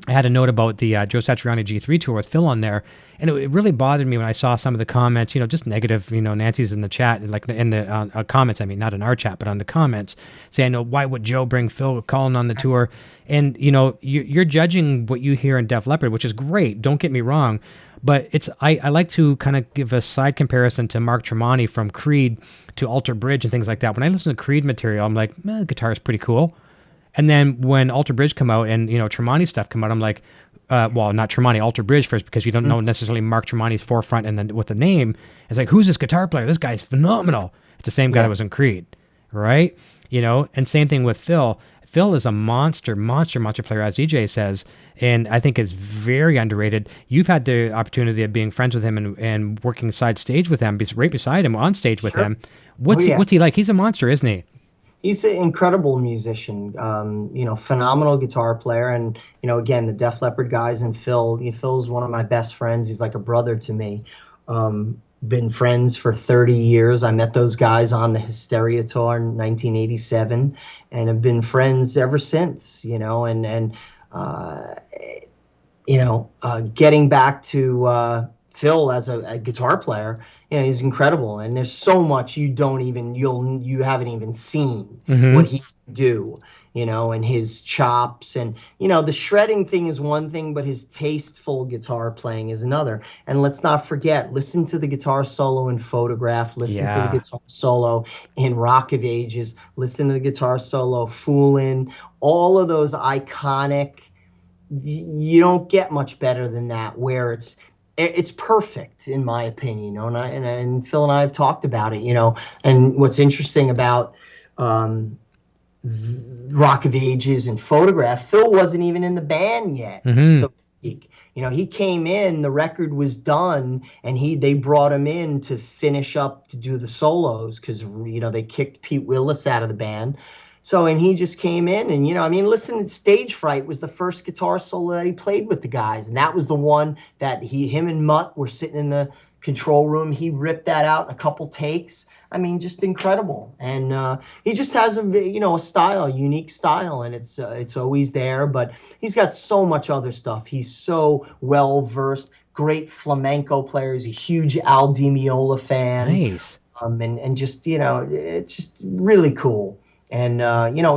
I had a note about the Joe Satriani G3 tour with Phil on there, and it really bothered me when I saw some of the comments, just negative, Nancy's in the chat, and like in the comments, not in our chat, but on the comments, saying, why would Joe bring Phil Collen on the tour? And, you're judging what you hear in Def Leppard, which is great, don't get me wrong, but I like to kind of give a side comparison to Mark Tremonti from Creed to Alter Bridge and things like that. When I listen to Creed material, I'm like, the guitar is pretty cool. And then when Alter Bridge come out and, Tremonti stuff come out, I'm like, not Tremonti, Alter Bridge first, because you don't know necessarily Mark Tremonti's forefront and then with the name. It's like, who's this guitar player? This guy's phenomenal. It's the same guy that was in Creed, right? And same thing with Phil. Phil is a monster player, as DJ says, and I think is very underrated. You've had the opportunity of being friends with him and working side stage with him, right beside him, on stage with him. What's he like? He's a monster, isn't he? He's an incredible musician, phenomenal guitar player. And, again, the Def Leppard guys and Phil's one of my best friends. He's like a brother to me. been friends for 30 years. I met those guys on the Hysteria tour in 1987 and have been friends ever since, uh, getting back to Phil as a guitar player, he's incredible. And there's so much you haven't even seen what he can do, and his chops. And, the shredding thing is one thing, but his tasteful guitar playing is another. And let's not forget, listen to the guitar solo in Photograph, listen to the guitar solo in Rock of Ages, listen to the guitar solo Foolin', all of those iconic. You don't get much better than that, where it's perfect in my opinion, and Phil and I have talked about it, and what's interesting about Rock of Ages and Photograph, Phil wasn't even in the band yet, so to speak. He came in, the record was done, and they brought him in to finish up, to do the solos, because they kicked Pete Willis out of the band. So, and he just came in and, listen, Stage Fright was the first guitar solo that he played with the guys. And that was the one that him and Mutt were sitting in the control room. He ripped that out in a couple takes. I mean, just incredible. And he just has a style, a unique style, and it's always there. But he's got so much other stuff. He's so well-versed, great flamenco player. He's a huge Al Di Meola fan. Nice. And just, it's just really cool. And,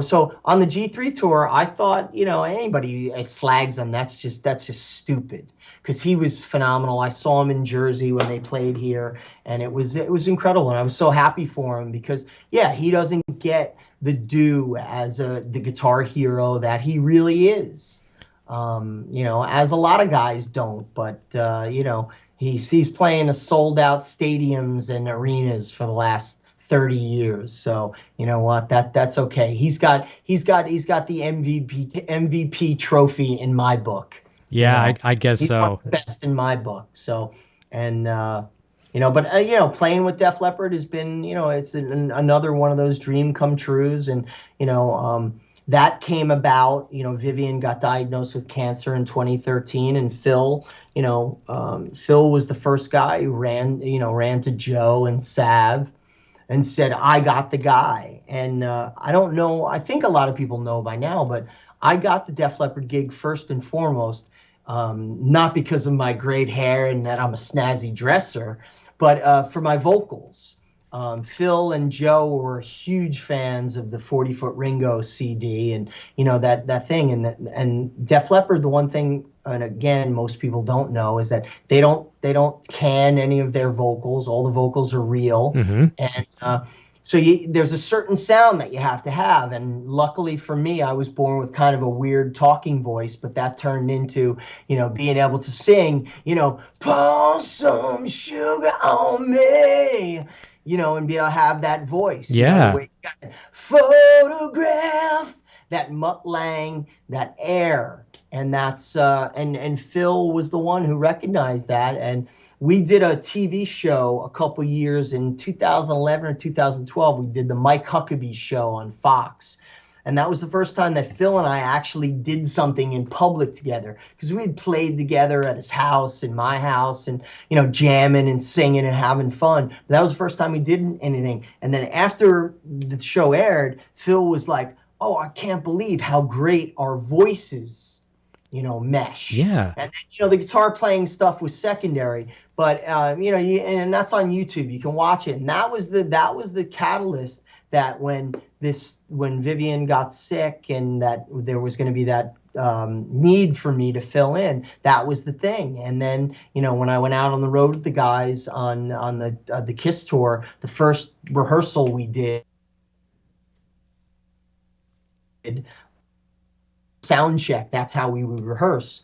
so on the G3 tour, I thought, anybody slags him, that's just stupid, because he was phenomenal. I saw him in Jersey when they played here, and it was incredible. And I was so happy for him because, he doesn't get the due as the guitar hero that he really is, as a lot of guys don't. But, he's playing a sold out stadiums and arenas for the last 30 years. So you know what, that's okay. He's got the MVP trophy in my book. Yeah, I guess he's so. One of the best in my book. So, and playing with Def Leppard has been, it's another one of those dream come trues. And that came about, Vivian got diagnosed with cancer in 2013, and Phil was the first guy who ran to Joe and Sav and said, I got the guy. And I don't know, I think a lot of people know by now, but I got the Def Leppard gig first and foremost, not because of my great hair and that I'm a snazzy dresser, but for my vocals. Phil and Joe were huge fans of the 40-Foot Ringo CD and, that thing. And Def Leppard, the one thing, and again, most people don't know, is that they don't can any of their vocals. All the vocals are real. And so there's a certain sound that you have to have. And luckily for me, I was born with kind of a weird talking voice, but that turned into, being able to sing, pour some sugar on me, and be able to have that voice. Yeah. Where you got Photograph, that Mutt Lange, that air. And that's and Phil was the one who recognized that. And we did a TV show a couple years in 2011 or 2012. We did the Mike Huckabee show on Fox. And that was the first time that Phil and I actually did something in public together, because we had played together at his house, in my house, and, jamming and singing and having fun. But that was the first time we did anything. And then after the show aired, Phil was like, oh, I can't believe how great our voices mesh. Yeah. And then, the guitar playing stuff was secondary, but and that's on YouTube. You can watch it. And that was the catalyst that when Vivian got sick and that there was going to be that need for me to fill in, that was the thing. And then, when I went out on the road with the guys on the Kiss tour, the first rehearsal we did, sound check. That's how we would rehearse.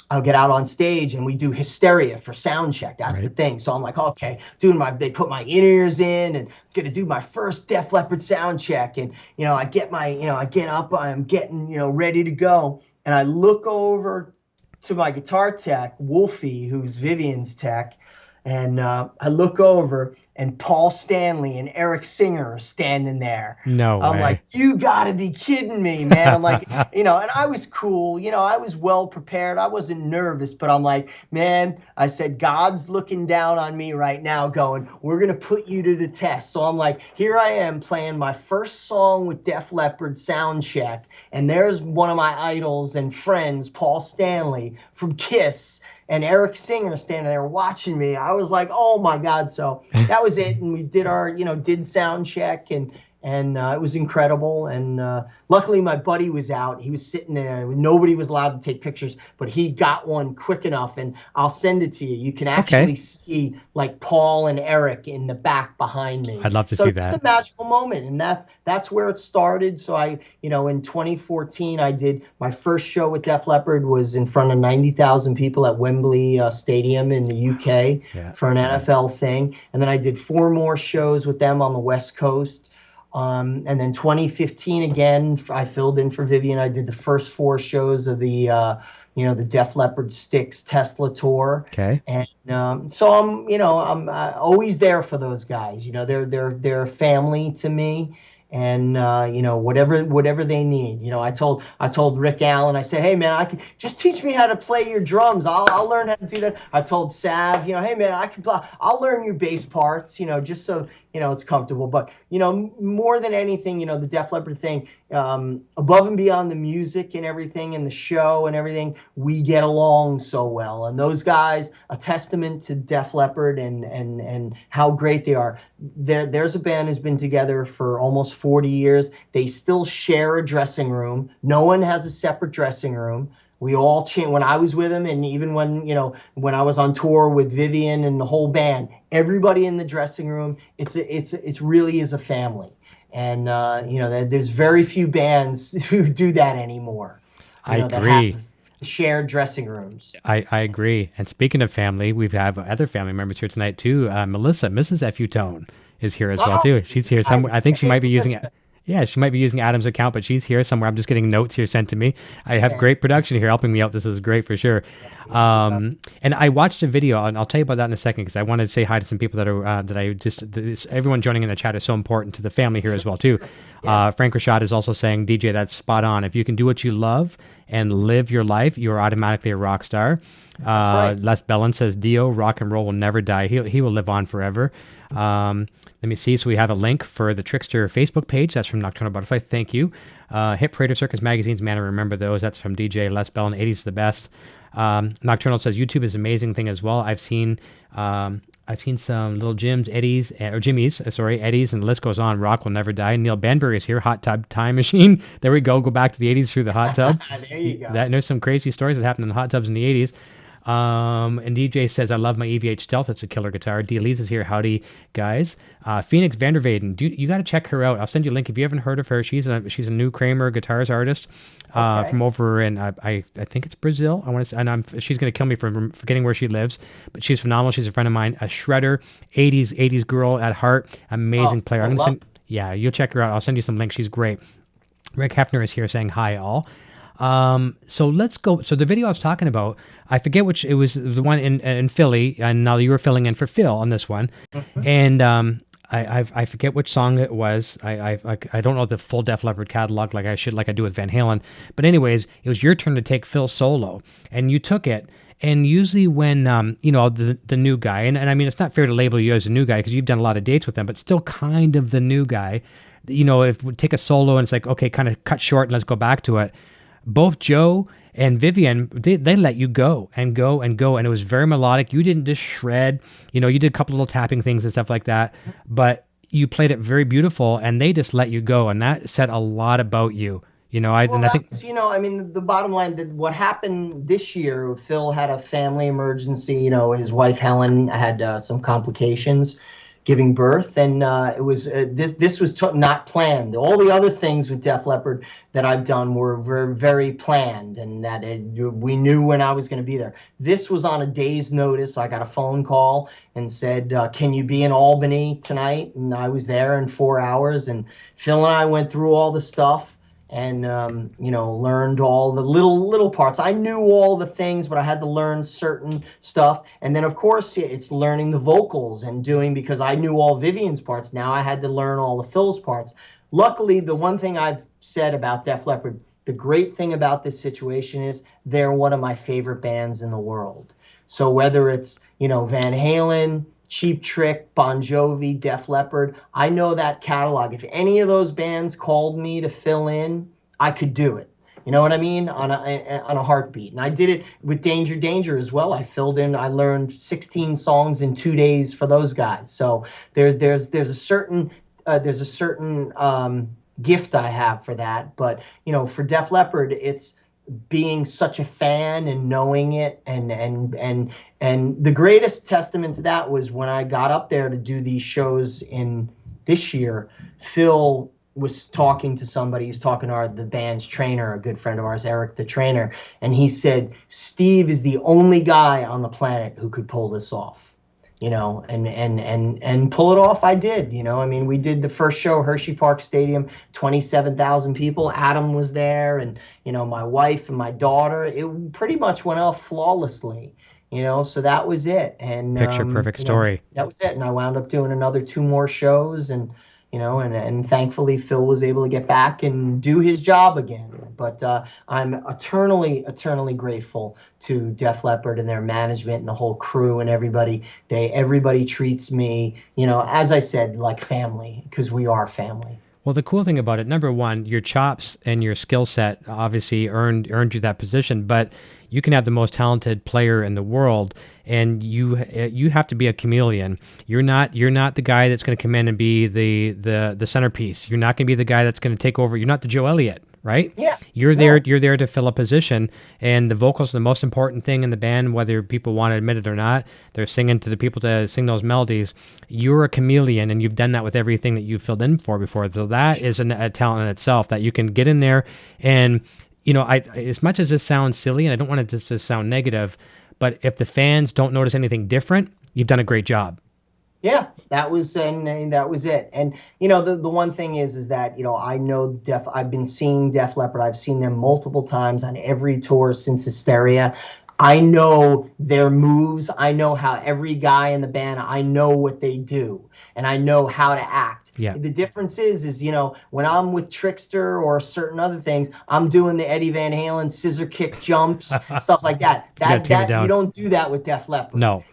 I'll get out on stage and we do Hysteria for sound check. That's the thing. So I'm like, okay, they put my in-ears in and gonna do my first Def Leppard sound check. And, I get up, I'm getting, ready to go. And I look over to my guitar tech, Wolfie, who's Vivian's tech. And I look over, and Paul Stanley and Eric Singer are standing there. No I'm way. like, you gotta be kidding me, man. I'm like, and I was cool. I was well prepared. I wasn't nervous, but I'm like, man, I said, God's looking down on me right now going, we're going to put you to the test. So I'm like, here I am playing my first song with Def Leppard, sound check. And there's one of my idols and friends, Paul Stanley from Kiss, and Eric Singer standing there watching me. I was like, oh my God. So that was it. And we did our, did sound check, and it was incredible. And luckily my buddy was out. He was sitting there. Nobody was allowed to take pictures, but he got one quick enough, and I'll send it to you. You can actually see like Paul and Eric in the back behind me. I'd love to see that. So it's a magical moment, and that's where it started. So I, in 2014, I did my first show with Def Leppard was in front of 90,000 people at Wembley Stadium in the UK for an NFL thing. And then I did 4 more shows with them on the West Coast. And then 2015 again, I filled in for Vivian. I did the first 4 shows of the, the Def Leppard Styx Tesla tour. Okay. And so I'm always there for those guys. They're family to me. And whatever they need. I told Rick Allen, I said, hey man, I can just teach me how to play your drums. I'll learn how to do that. I told Sav, hey man, I'll learn your bass parts, just so it's comfortable. But more than anything, the Def Leppard thing, above and beyond the music and everything and the show and everything, we get along so well. And those guys, a testament to Def Leppard and how great they are. There's a band who's been together for almost 40 years. They still share a dressing room. No one has a separate dressing room. We all chant when I was with him, and even when I was on tour with Vivian and the whole band, everybody in the dressing room, it's really is a family. And there's very few bands who do that anymore. I agree. That have shared dressing rooms. I agree. And speaking of family, we have other family members here tonight too. Melissa, Mrs. F.U. is here as well too. She's here somewhere. I think she might be using it. Yeah, she might be using Adam's account, but she's here somewhere. I'm just getting notes here sent to me. I have great production here helping me out. This is great for sure. And I watched a video, and I'll tell you about that in a second because I wanted to say hi to some people that are everyone joining in the chat is so important to the family here as well too. Frank Rashad is also saying, DJ, that's spot on. If you can do what you love and live your life, you are automatically a rock star. Les Bellin says, Dio, rock and roll will never die. He will live on forever. Let me see. So we have a link for the Trixter Facebook page. That's from Nocturnal Butterfly. Thank you. Hit Parade of Circus Magazine's Man, I Remember Those. That's from DJ Les Bellin. 80's the best. Nocturnal says YouTube is an amazing thing as well. I've seen some little Jimmy's, Eddie's, and the list goes on. Rock will never die. Neil Banbury is here. Hot Tub Time Machine. There we go. Go back to the 80s through the hot tub. There you go. There's some crazy stories that happened in the hot tubs in the 80s. And DJ says, I love my EVH Stealth. It's a killer guitar. D-Elise is here. Howdy, guys. Phoenix Vandervaden. You got to check her out. I'll send you a link if you haven't heard of her. She's a new Kramer guitars artist from over in, I think it's Brazil. I want to say, and she's going to kill me for forgetting where she lives, but she's phenomenal. She's a friend of mine, a shredder, 80s girl at heart, amazing player. You'll check her out. I'll send you some links. She's great. Rick Hefner is here saying hi all. So let's go. So the video I was talking about, I forget which, it was the one in Philly, and now you were filling in for Phil on this one. Mm-hmm. And I forget which song it was. I don't know the full Def Leppard catalog like I do with Van Halen. But anyways, it was your turn to take Phil solo, and you took it. And usually when, the new guy, and I mean, it's not fair to label you as a new guy because you've done a lot of dates with them, but still kind of the new guy, if we take a solo and it's like, okay, kind of cut short and let's go back to it. Both Joe and Vivian, they let you go and go and go. And it was very melodic. You didn't just shred, you did a couple little tapping things and stuff like that, but you played it very beautiful and they just let you go. And that said a lot about you. I think, the bottom line, that what happened this year, Phil had a family emergency. His wife, Helen, had some complications giving birth, and it was this was not planned. All the other things with Def Leppard that I've done were very, very planned, and that we knew when I was going to be there. This was on a day's notice. I got a phone call and said, can you be in Albany tonight? And I was there in 4 hours, and Phil and I went through all the stuff, and learned all the little parts. I knew all the things, but I had to learn certain stuff. And then of course it's learning the vocals and doing, because I knew all Vivian's parts. Now I had to learn all the Phil's parts. Luckily, the one thing I've said about Def Leppard, the great thing about this situation is they're one of my favorite bands in the world. So whether it's, Van Halen, Cheap Trick, Bon Jovi, Def Leppard, I know that catalog. If any of those bands called me to fill in, I could do it. You know what I mean? On a heartbeat. And I did it with Danger as well. I filled in, I learned 16 songs in 2 days for those guys. So there's a certain gift I have for that. But, for Def Leppard, it's being such a fan and knowing it, and the greatest testament to that was when I got up there to do these shows in this year. Phil was talking to somebody. He was talking to the band's trainer, a good friend of ours, Eric the trainer, and he said, Steve is the only guy on the planet who could pull this off. And pull it off. I did. We did the first show, Hershey Park Stadium, 27,000 people. Adam was there, and my wife and my daughter. It pretty much went off flawlessly. So that was it. And picture perfect story. That was it. And I wound up doing another 2 more shows, and and thankfully Phil was able to get back and do his job again. But I'm eternally grateful to Def Leppard and their management and the whole crew and everybody. Everybody treats me, as I said, like family, because we are family. Well, the cool thing about it, number one, your chops and your skill set obviously earned you that position, but you can have the most talented player in the world, and you have to be a chameleon. You're not the guy that's going to come in and be the centerpiece. You're not going to be the guy that's going to take over. You're not the Joe Elliott, right? Yeah. You're there to fill a position, and the vocals are the most important thing in the band, whether people want to admit it or not. They're singing to the people to sing those melodies. You're a chameleon, and you've done that with everything that you've filled in for before. So that is a talent in itself, that you can get in there and, as much as this sounds silly, and I don't want it to sound negative, but if the fans don't notice anything different, you've done a great job. Yeah, that was it. And the one thing is that I know I've been seeing Def Leppard. I've seen them multiple times on every tour since Hysteria. I know their moves. I know how every guy in the band, I know what they do, and I know how to act. Yeah. The difference is when I'm with Trixter or certain other things, I'm doing the Eddie Van Halen scissor kick jumps, stuff like that. That you don't do that with Def Leppard. No.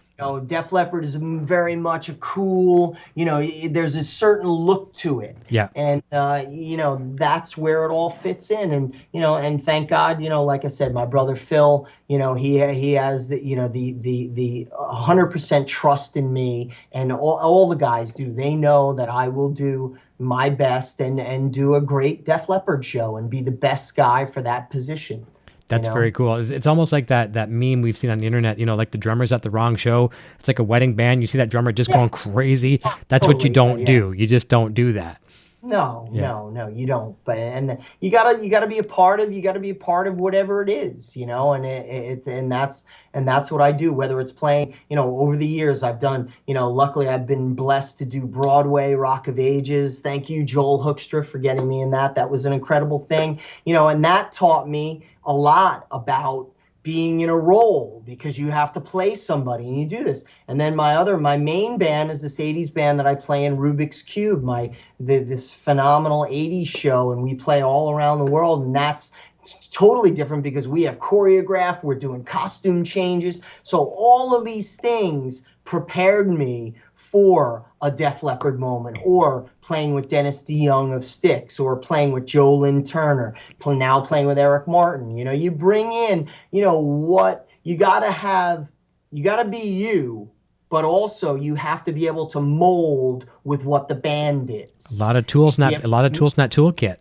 Def Leppard is very much a cool, there's a certain look to it. Yeah. And, that's where it all fits in. And thank God, like I said, my brother Phil, he has the 100% trust in me, and all the guys do. They know that I will do my best and do a great Def Leppard show and be the best guy for that position. That's very cool. It's almost like that meme we've seen on the internet, like the drummer's at the wrong show. It's like a wedding band. You see that drummer just going crazy. That's what you don't do. You just don't do that. No, you don't. But you gotta be a part of whatever it is, and that's what I do. Whether it's playing, over the years I've done, luckily I've been blessed to do Broadway Rock of Ages. Thank you, Joel Hoekstra, for getting me in that. That was an incredible thing, and that taught me a lot about being in a role, because you have to play somebody and you do this. And then my main band is this 80s band that I play in, Rubik's Cube, this phenomenal 80s show, and we play all around the world, and that's totally different because we have choreographed, we're doing costume changes. So all of these things prepared me for a Def Leppard moment, or playing with Dennis DeYoung of Styx, or playing with Joe Lynn Turner, now playing with Eric Martin. You bring in, what you gotta be you, but also you have to be able to mold with what the band is. A lot of tools in that toolkit.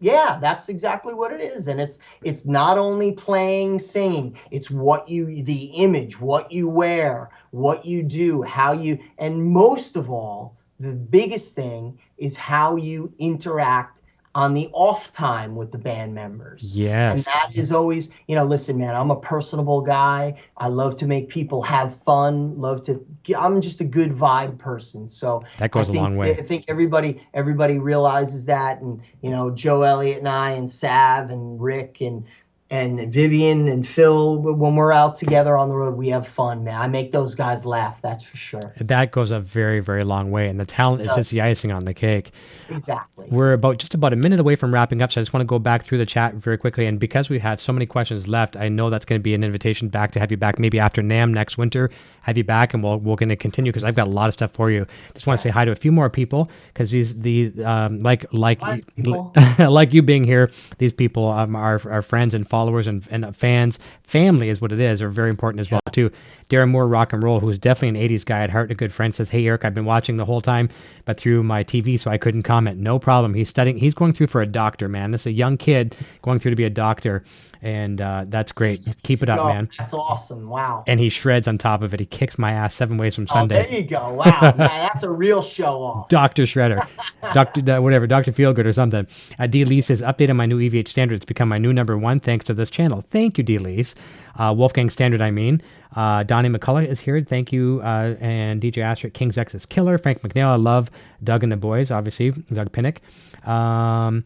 Yeah, that's exactly what it is. And it's not only playing, singing, it's the image, what you wear, what you do, and most of all, the biggest thing is how you interact on the off time with the band members. Yes. And that is always, listen, man, I'm a personable guy. I love to make people have fun, I'm just a good vibe person. So that goes a long way. I think everybody realizes that. And, Joe Elliott and I and Sav and Rick and Vivian and Phil, when we're out together on the road, we have fun, man. I make those guys laugh, that's for sure. That goes a very, very long way, and the talent is just the icing on the cake. Exactly. We're just about a minute away from wrapping up, so I just want to go back through the chat very quickly, and because we have so many questions left, I know that's going to be an invitation back to have you back maybe after NAMM next winter, have you back, and we're going to continue, because I've got a lot of stuff for you. Just want to say hi to a few more people, because these like you being here, these people are friends and followers and fans. Family is what it is, are very important as well too. Darrin Moore, rock and roll, who's definitely an 80s guy at heart, a good friend, says, "Hey Eric, I've been watching the whole time, but through my TV, so I couldn't comment." No problem. He's studying. He's going through for a doctor, man. This is a young kid going through to be a doctor, and that's great. Keep it up, man. That's awesome. Wow. And he shreds on top of it. He kicks my ass 7 ways from Sunday. Oh, there you go. Wow, man, that's a real show off. Dr. Shredder, Dr. Feelgood or something. D. Lee says, "Update on my new EVH standard. It's become my new #1 thanks to this channel." Thank you, D. Lee's. Wolfgang Standard, I mean. Donnie McCullough is here. Thank you. And DJ Asterisk, King's X is killer. Frank McNeil, I love Doug and the boys, obviously. Doug Pinnock. And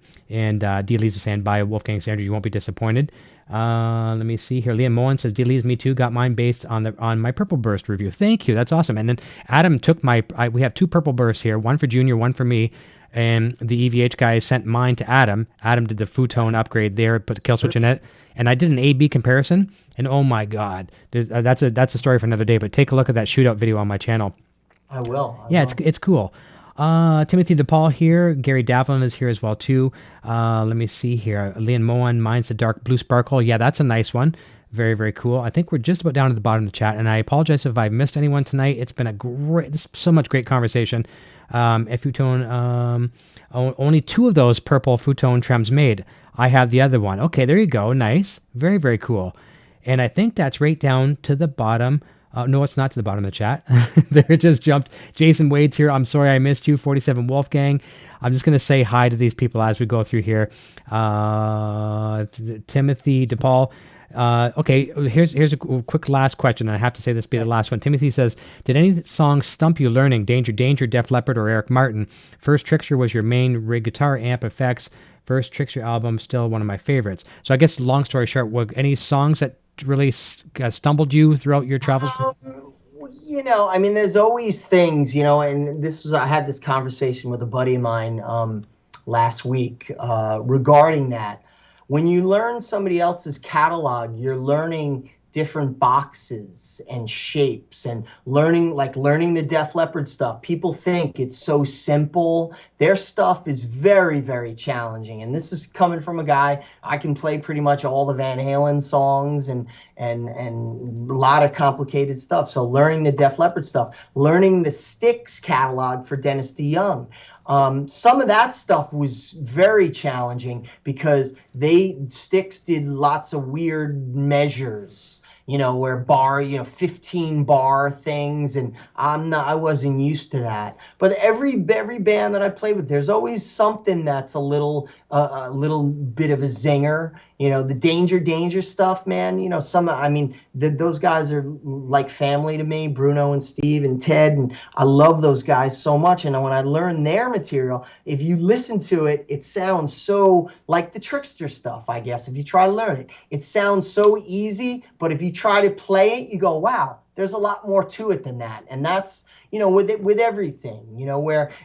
D. Lee's is saying, "Buy a Wolfgang Standard. You won't be disappointed." Let me see here. Liam Moen says, "D. Lee's, me too. Got mine based on my Purple Burst review." Thank you. That's awesome. And then Adam took we have 2 Purple Bursts here, one for Junior, one for me. And the EVH guys sent mine to Adam. Adam did the Futone upgrade there, put a kill switch in it. And I did an A/B comparison, and oh my God, that's a story for another day. But take a look at that shootout video on my channel. I will. It's cool. Timothy DePaul here. Garry Davlin is here as well too. Let me see here. Liam Moen, mine's the dark blue sparkle. Yeah, that's a nice one. Very, very cool. I think we're just about down to the bottom of the chat, and I apologize if I missed anyone tonight. It's been so much great conversation. If Futone, only 2 of those purple Futone trims made. I have the other one. Okay, there you go. Nice. Very, very cool. And I think that's right down to the bottom. No, it's not to the bottom of the chat. There it just jumped. Jason Wade's here. "I'm sorry I missed you." 47 Wolfgang. I'm just going to say hi to these people as we go through here. Timothy DePaul. Okay, here's a quick last question, and I have to say this be the last one. Timothy says, "Did any song stump you learning? Danger, Danger, Def Leppard, or Eric Martin? First Trixter was your main rig guitar amp effects. First Trixter album, still one of my favorites." So I guess, long story short, were any songs that really stumbled you throughout your travels? There's always things, and I had this conversation with a buddy of mine last week regarding that. When you learn somebody else's catalog, you're learning different boxes and shapes, and learning the Def Leppard stuff. People think it's so simple. Their stuff is very, very challenging. And this is coming from a guy, I can play pretty much all the Van Halen songs and a lot of complicated stuff. So learning the Def Leppard stuff, learning the Styx catalog for Dennis DeYoung. Some of that stuff was very challenging because Styx did lots of weird measures, where 15 bar things, and I wasn't used to that. But every band that I play with, there's always something that's a little bit of a zinger. The Danger stuff, man. Those guys are like family to me, Bruno and Steve and Ted, and I love those guys so much. And when I learn their material, if you listen to it, it sounds so like the Trixter stuff, I guess. If you try to learn it, it sounds so easy, but if you try to play it, you go, wow, there's a lot more to it than that. And that's, with everything,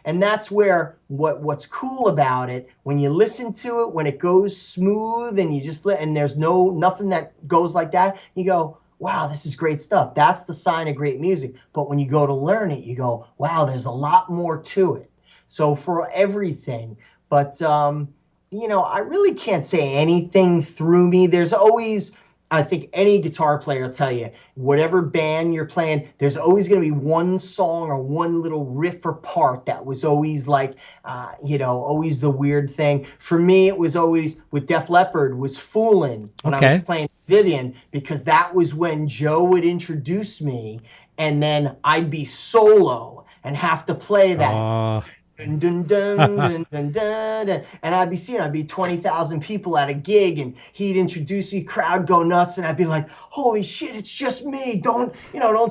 and that's where what's cool about it, when you listen to it, when it goes smooth and you just and there's nothing that goes like that, you go, wow, this is great stuff. That's the sign of great music. But when you go to learn it, you go, wow, there's a lot more to it. So for everything, but I really can't say anything threw me. There's always, I think any guitar player will tell you, whatever band you're playing, there's always going to be one song or one little riff or part that was always like, always the weird thing. For me, it was always, with Def Leppard, was Foolin' when I was playing Vivian, because that was when Joe would introduce me, and then I'd be solo and have to play that. Dun, dun, dun, dun, dun, dun, dun. And I'd be 20,000 people at a gig, and he'd introduce me, crowd go nuts, and I'd be like, holy shit, it's just me. Don't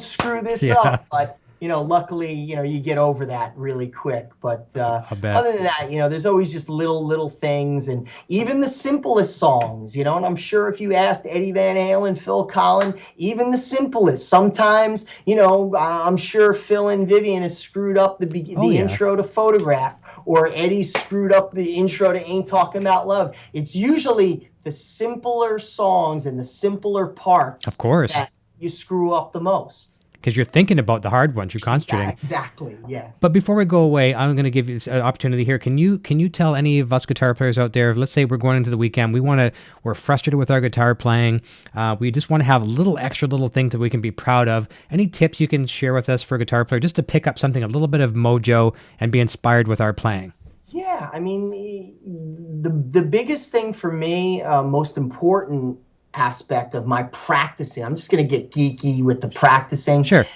screw this Yeah. up. But, luckily, you get over that really quick. But I bet. other than that, there's always just little things, and even the simplest songs, and I'm sure if you asked Eddie Van Halen, Phil Collen, even the simplest, sometimes, I'm sure Phil and Vivian has screwed up the intro to Photograph, or Eddie screwed up the intro to Ain't Talking About Love. It's usually the simpler songs and the simpler parts, of course, that you screw up the most. Because you're thinking about the hard ones, you're concentrating. Exactly, yeah. But before we go away, I'm going to give you an opportunity here. Can you tell any of us guitar players out there, let's say we're going into the weekend, we're frustrated with our guitar playing, we just want to have extra little things that we can be proud of. Any tips you can share with us for a guitar player, just to pick up something, a little bit of mojo, and be inspired with our playing? Yeah, I mean, the biggest thing for me, most important aspect of my practicing, I'm just going to get geeky with the practicing. Sure.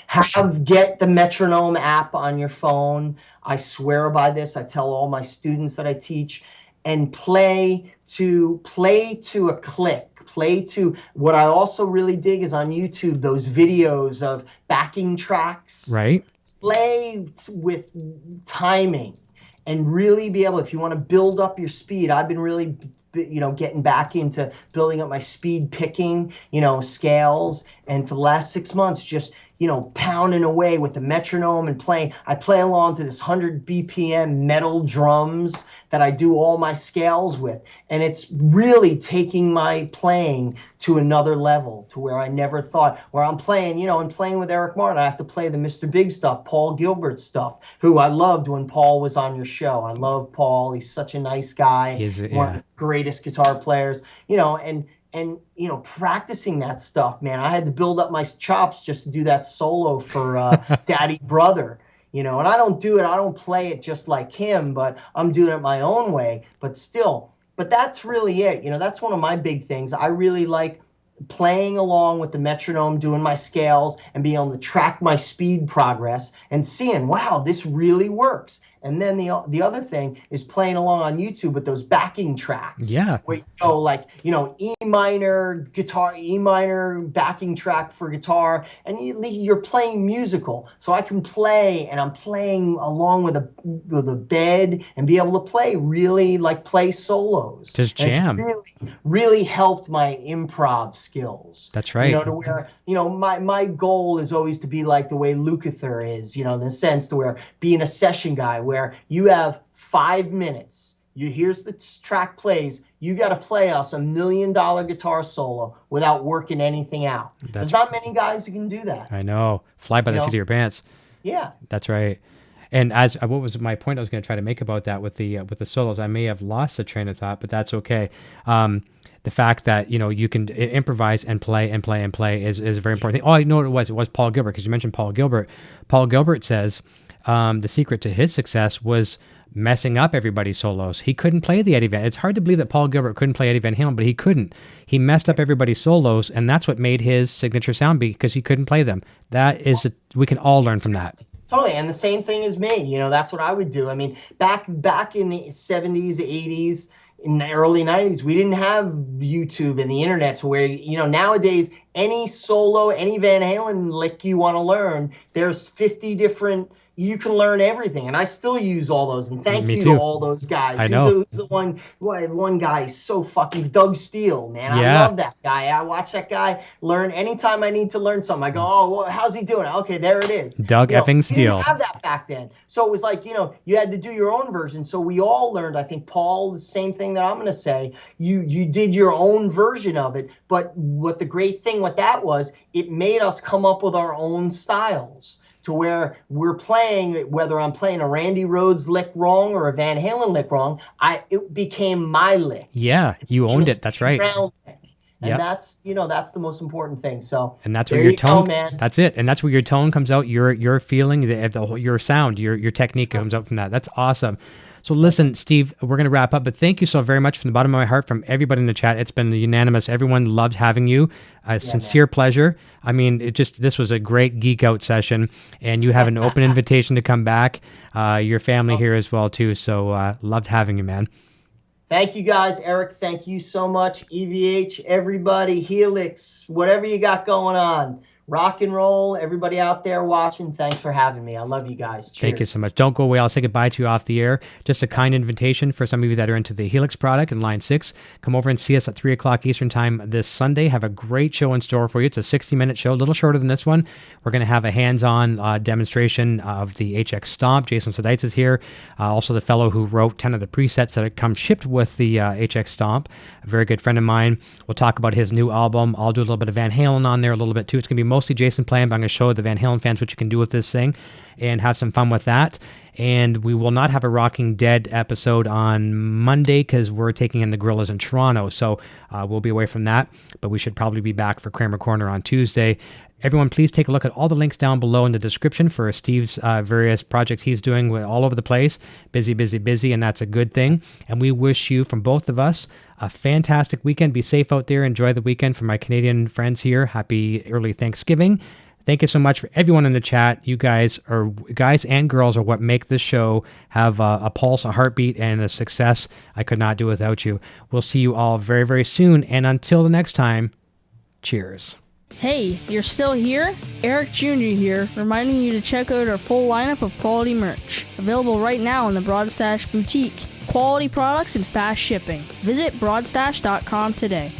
Get the metronome app on your phone. I swear by this. I tell all my students that I teach, and play to a click. Play to what I also really dig is on YouTube, those videos of backing tracks. Right. Play with timing and really be able, if you want to build up your speed, I've been really getting back into building up my speed picking, scales. And for the last 6 months, just, pounding away with the metronome and playing. I play along to this 100 BPM metal drums that I do all my scales with. And it's really taking my playing to another level, to where I never thought, where I'm playing, and playing with Eric Martin, I have to play the Mr. Big stuff, Paul Gilbert stuff, who I loved when Paul was on your show. I love Paul. He's such a nice guy. One of the greatest guitar players, and practicing that stuff, man. I had to build up my chops just to do that solo for Daddy Brother, and I don't play it just like him, but I'm doing it my own way. But that's really it. That's one of my big things. I really like playing along with the metronome, doing my scales, and being able to track my speed progress and seeing, wow, this really works. And then the other thing is playing along on YouTube with those backing tracks. Yeah. Where you go like, E minor backing track for guitar, and you're playing musical. So I can play, and I'm playing along with a bed, and be able to play really play solos. Just jam. And it's really helped my improv skills. That's right. To where, my goal is always to be like the way Lukather is, in the sense to where being a session guy, where you have 5 minutes, here's the track plays, you got to play us $1 million guitar solo without working anything out. There's not many guys who can do that. I know. Fly by the seat of your pants. Yeah. That's right. And what was my point I was going to try to make about that with the solos? I may have lost the train of thought, but that's okay. The fact that, you can improvise and play is a very important thing. Oh, I know what it was. It was Paul Gilbert, because you mentioned Paul Gilbert. Paul Gilbert says the secret to his success was messing up everybody's solos. He couldn't play the Eddie Van. It's hard to believe that Paul Gilbert couldn't play Eddie Van Halen, but he couldn't. He messed up everybody's solos, and that's what made his signature sound, because he couldn't play them. We can all learn from that. Totally, and the same thing as me. That's what I would do. I mean, back in the 70s, 80s, in the early 90s, we didn't have YouTube and the internet, to where, nowadays, any solo, any Van Halen lick you want to learn, there's 50 different, you can learn everything. And I still use all those. And thank you to all those guys. I know. Who's the one guy is so fucking Doug Steele, man. Yeah. I love that guy. I watch that guy learn anytime I need to learn something. I go, oh, well, how's he doing? Okay, there it is. Doug effing Steele. You didn't have that back then. So it was like, you had to do your own version. So we all learned, I think, Paul, the same thing that I'm going to say. You did your own version of it. But what the great thing with that was, it made us come up with our own styles, to where we're playing, whether I'm playing a Randy Rhoads lick wrong or a Van Halen lick wrong, it became my lick. Yeah, you owned it. That's right. And that's the most important thing. So and that's where your tone, man. That's it. And that's where your tone comes out. Your feeling, your sound, your technique comes out from that. That's awesome. So listen, Steve, we're going to wrap up, but thank you so very much from the bottom of my heart, from everybody in the chat. It's been unanimous. Everyone loved having you. Sincere pleasure. I mean, this was a great geek out session, and you have an open invitation to come back. Your family here as well too. So loved having you, man. Thank you guys. Eric, thank you so much. EVH, everybody, Helix, whatever you got going on. Rock and roll, everybody out there watching, thanks for having me. I love you guys. Cheers. Thank you so much. Don't go away. I'll say goodbye to you off the air. Just a kind invitation for some of you that are into the Helix product in Line 6. Come over and see us at 3 o'clock Eastern Time this Sunday. Have a great show in store for you. It's a 60-minute show, a little shorter than this one. We're going to have a hands-on demonstration of the HX Stomp. Jason Sudeikis is here. Also the fellow who wrote 10 of the presets that come shipped with the HX Stomp. A very good friend of mine. We'll talk about his new album. I'll do a little bit of Van Halen on there a little bit too. It's going to be mostly Jason playing, but I'm going to show the Van Halen fans what you can do with this thing and have some fun with that. And we will not have a Rocking Dead episode on Monday because we're taking in the Gorillas in Toronto. So we'll be away from that, but we should probably be back for Kramer Corner on Tuesday. Everyone, please take a look at all the links down below in the description for Steve's various projects he's doing all over the place. Busy, busy, busy, and that's a good thing. And we wish you, from both of us, a fantastic weekend. Be safe out there. Enjoy the weekend. For my Canadian friends here, happy early Thanksgiving. Thank you so much for everyone in the chat. You guys and girls are what make this show have a pulse, a heartbeat, and a success I could not do without you. We'll see you all very, very soon. And until the next time, cheers. Hey, you're still here? Eric Jr. here, reminding you to check out our full lineup of quality merch. Available right now in the Broadstash Boutique. Quality products and fast shipping. Visit broadstash.com today.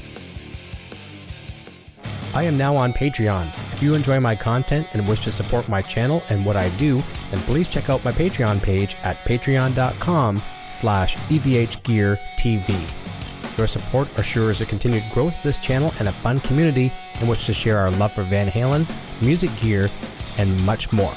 I am now on Patreon. If you enjoy my content and wish to support my channel and what I do, then please check out my Patreon page at patreon.com/EVHGearTV. Your support assures the continued growth of this channel and a fun community in which to share our love for Van Halen, music gear, and much more.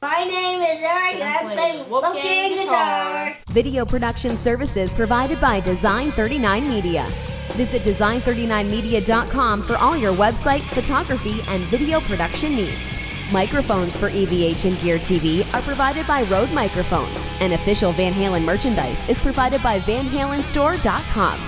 My name is Eric and I'm playing Wolfgang guitar. Video production services provided by Design39 Media. Visit design39media.com for all your website, photography, and video production needs. Microphones for EVH and Gear TV are provided by Rode Microphones, and official Van Halen merchandise is provided by VanHalenStore.com.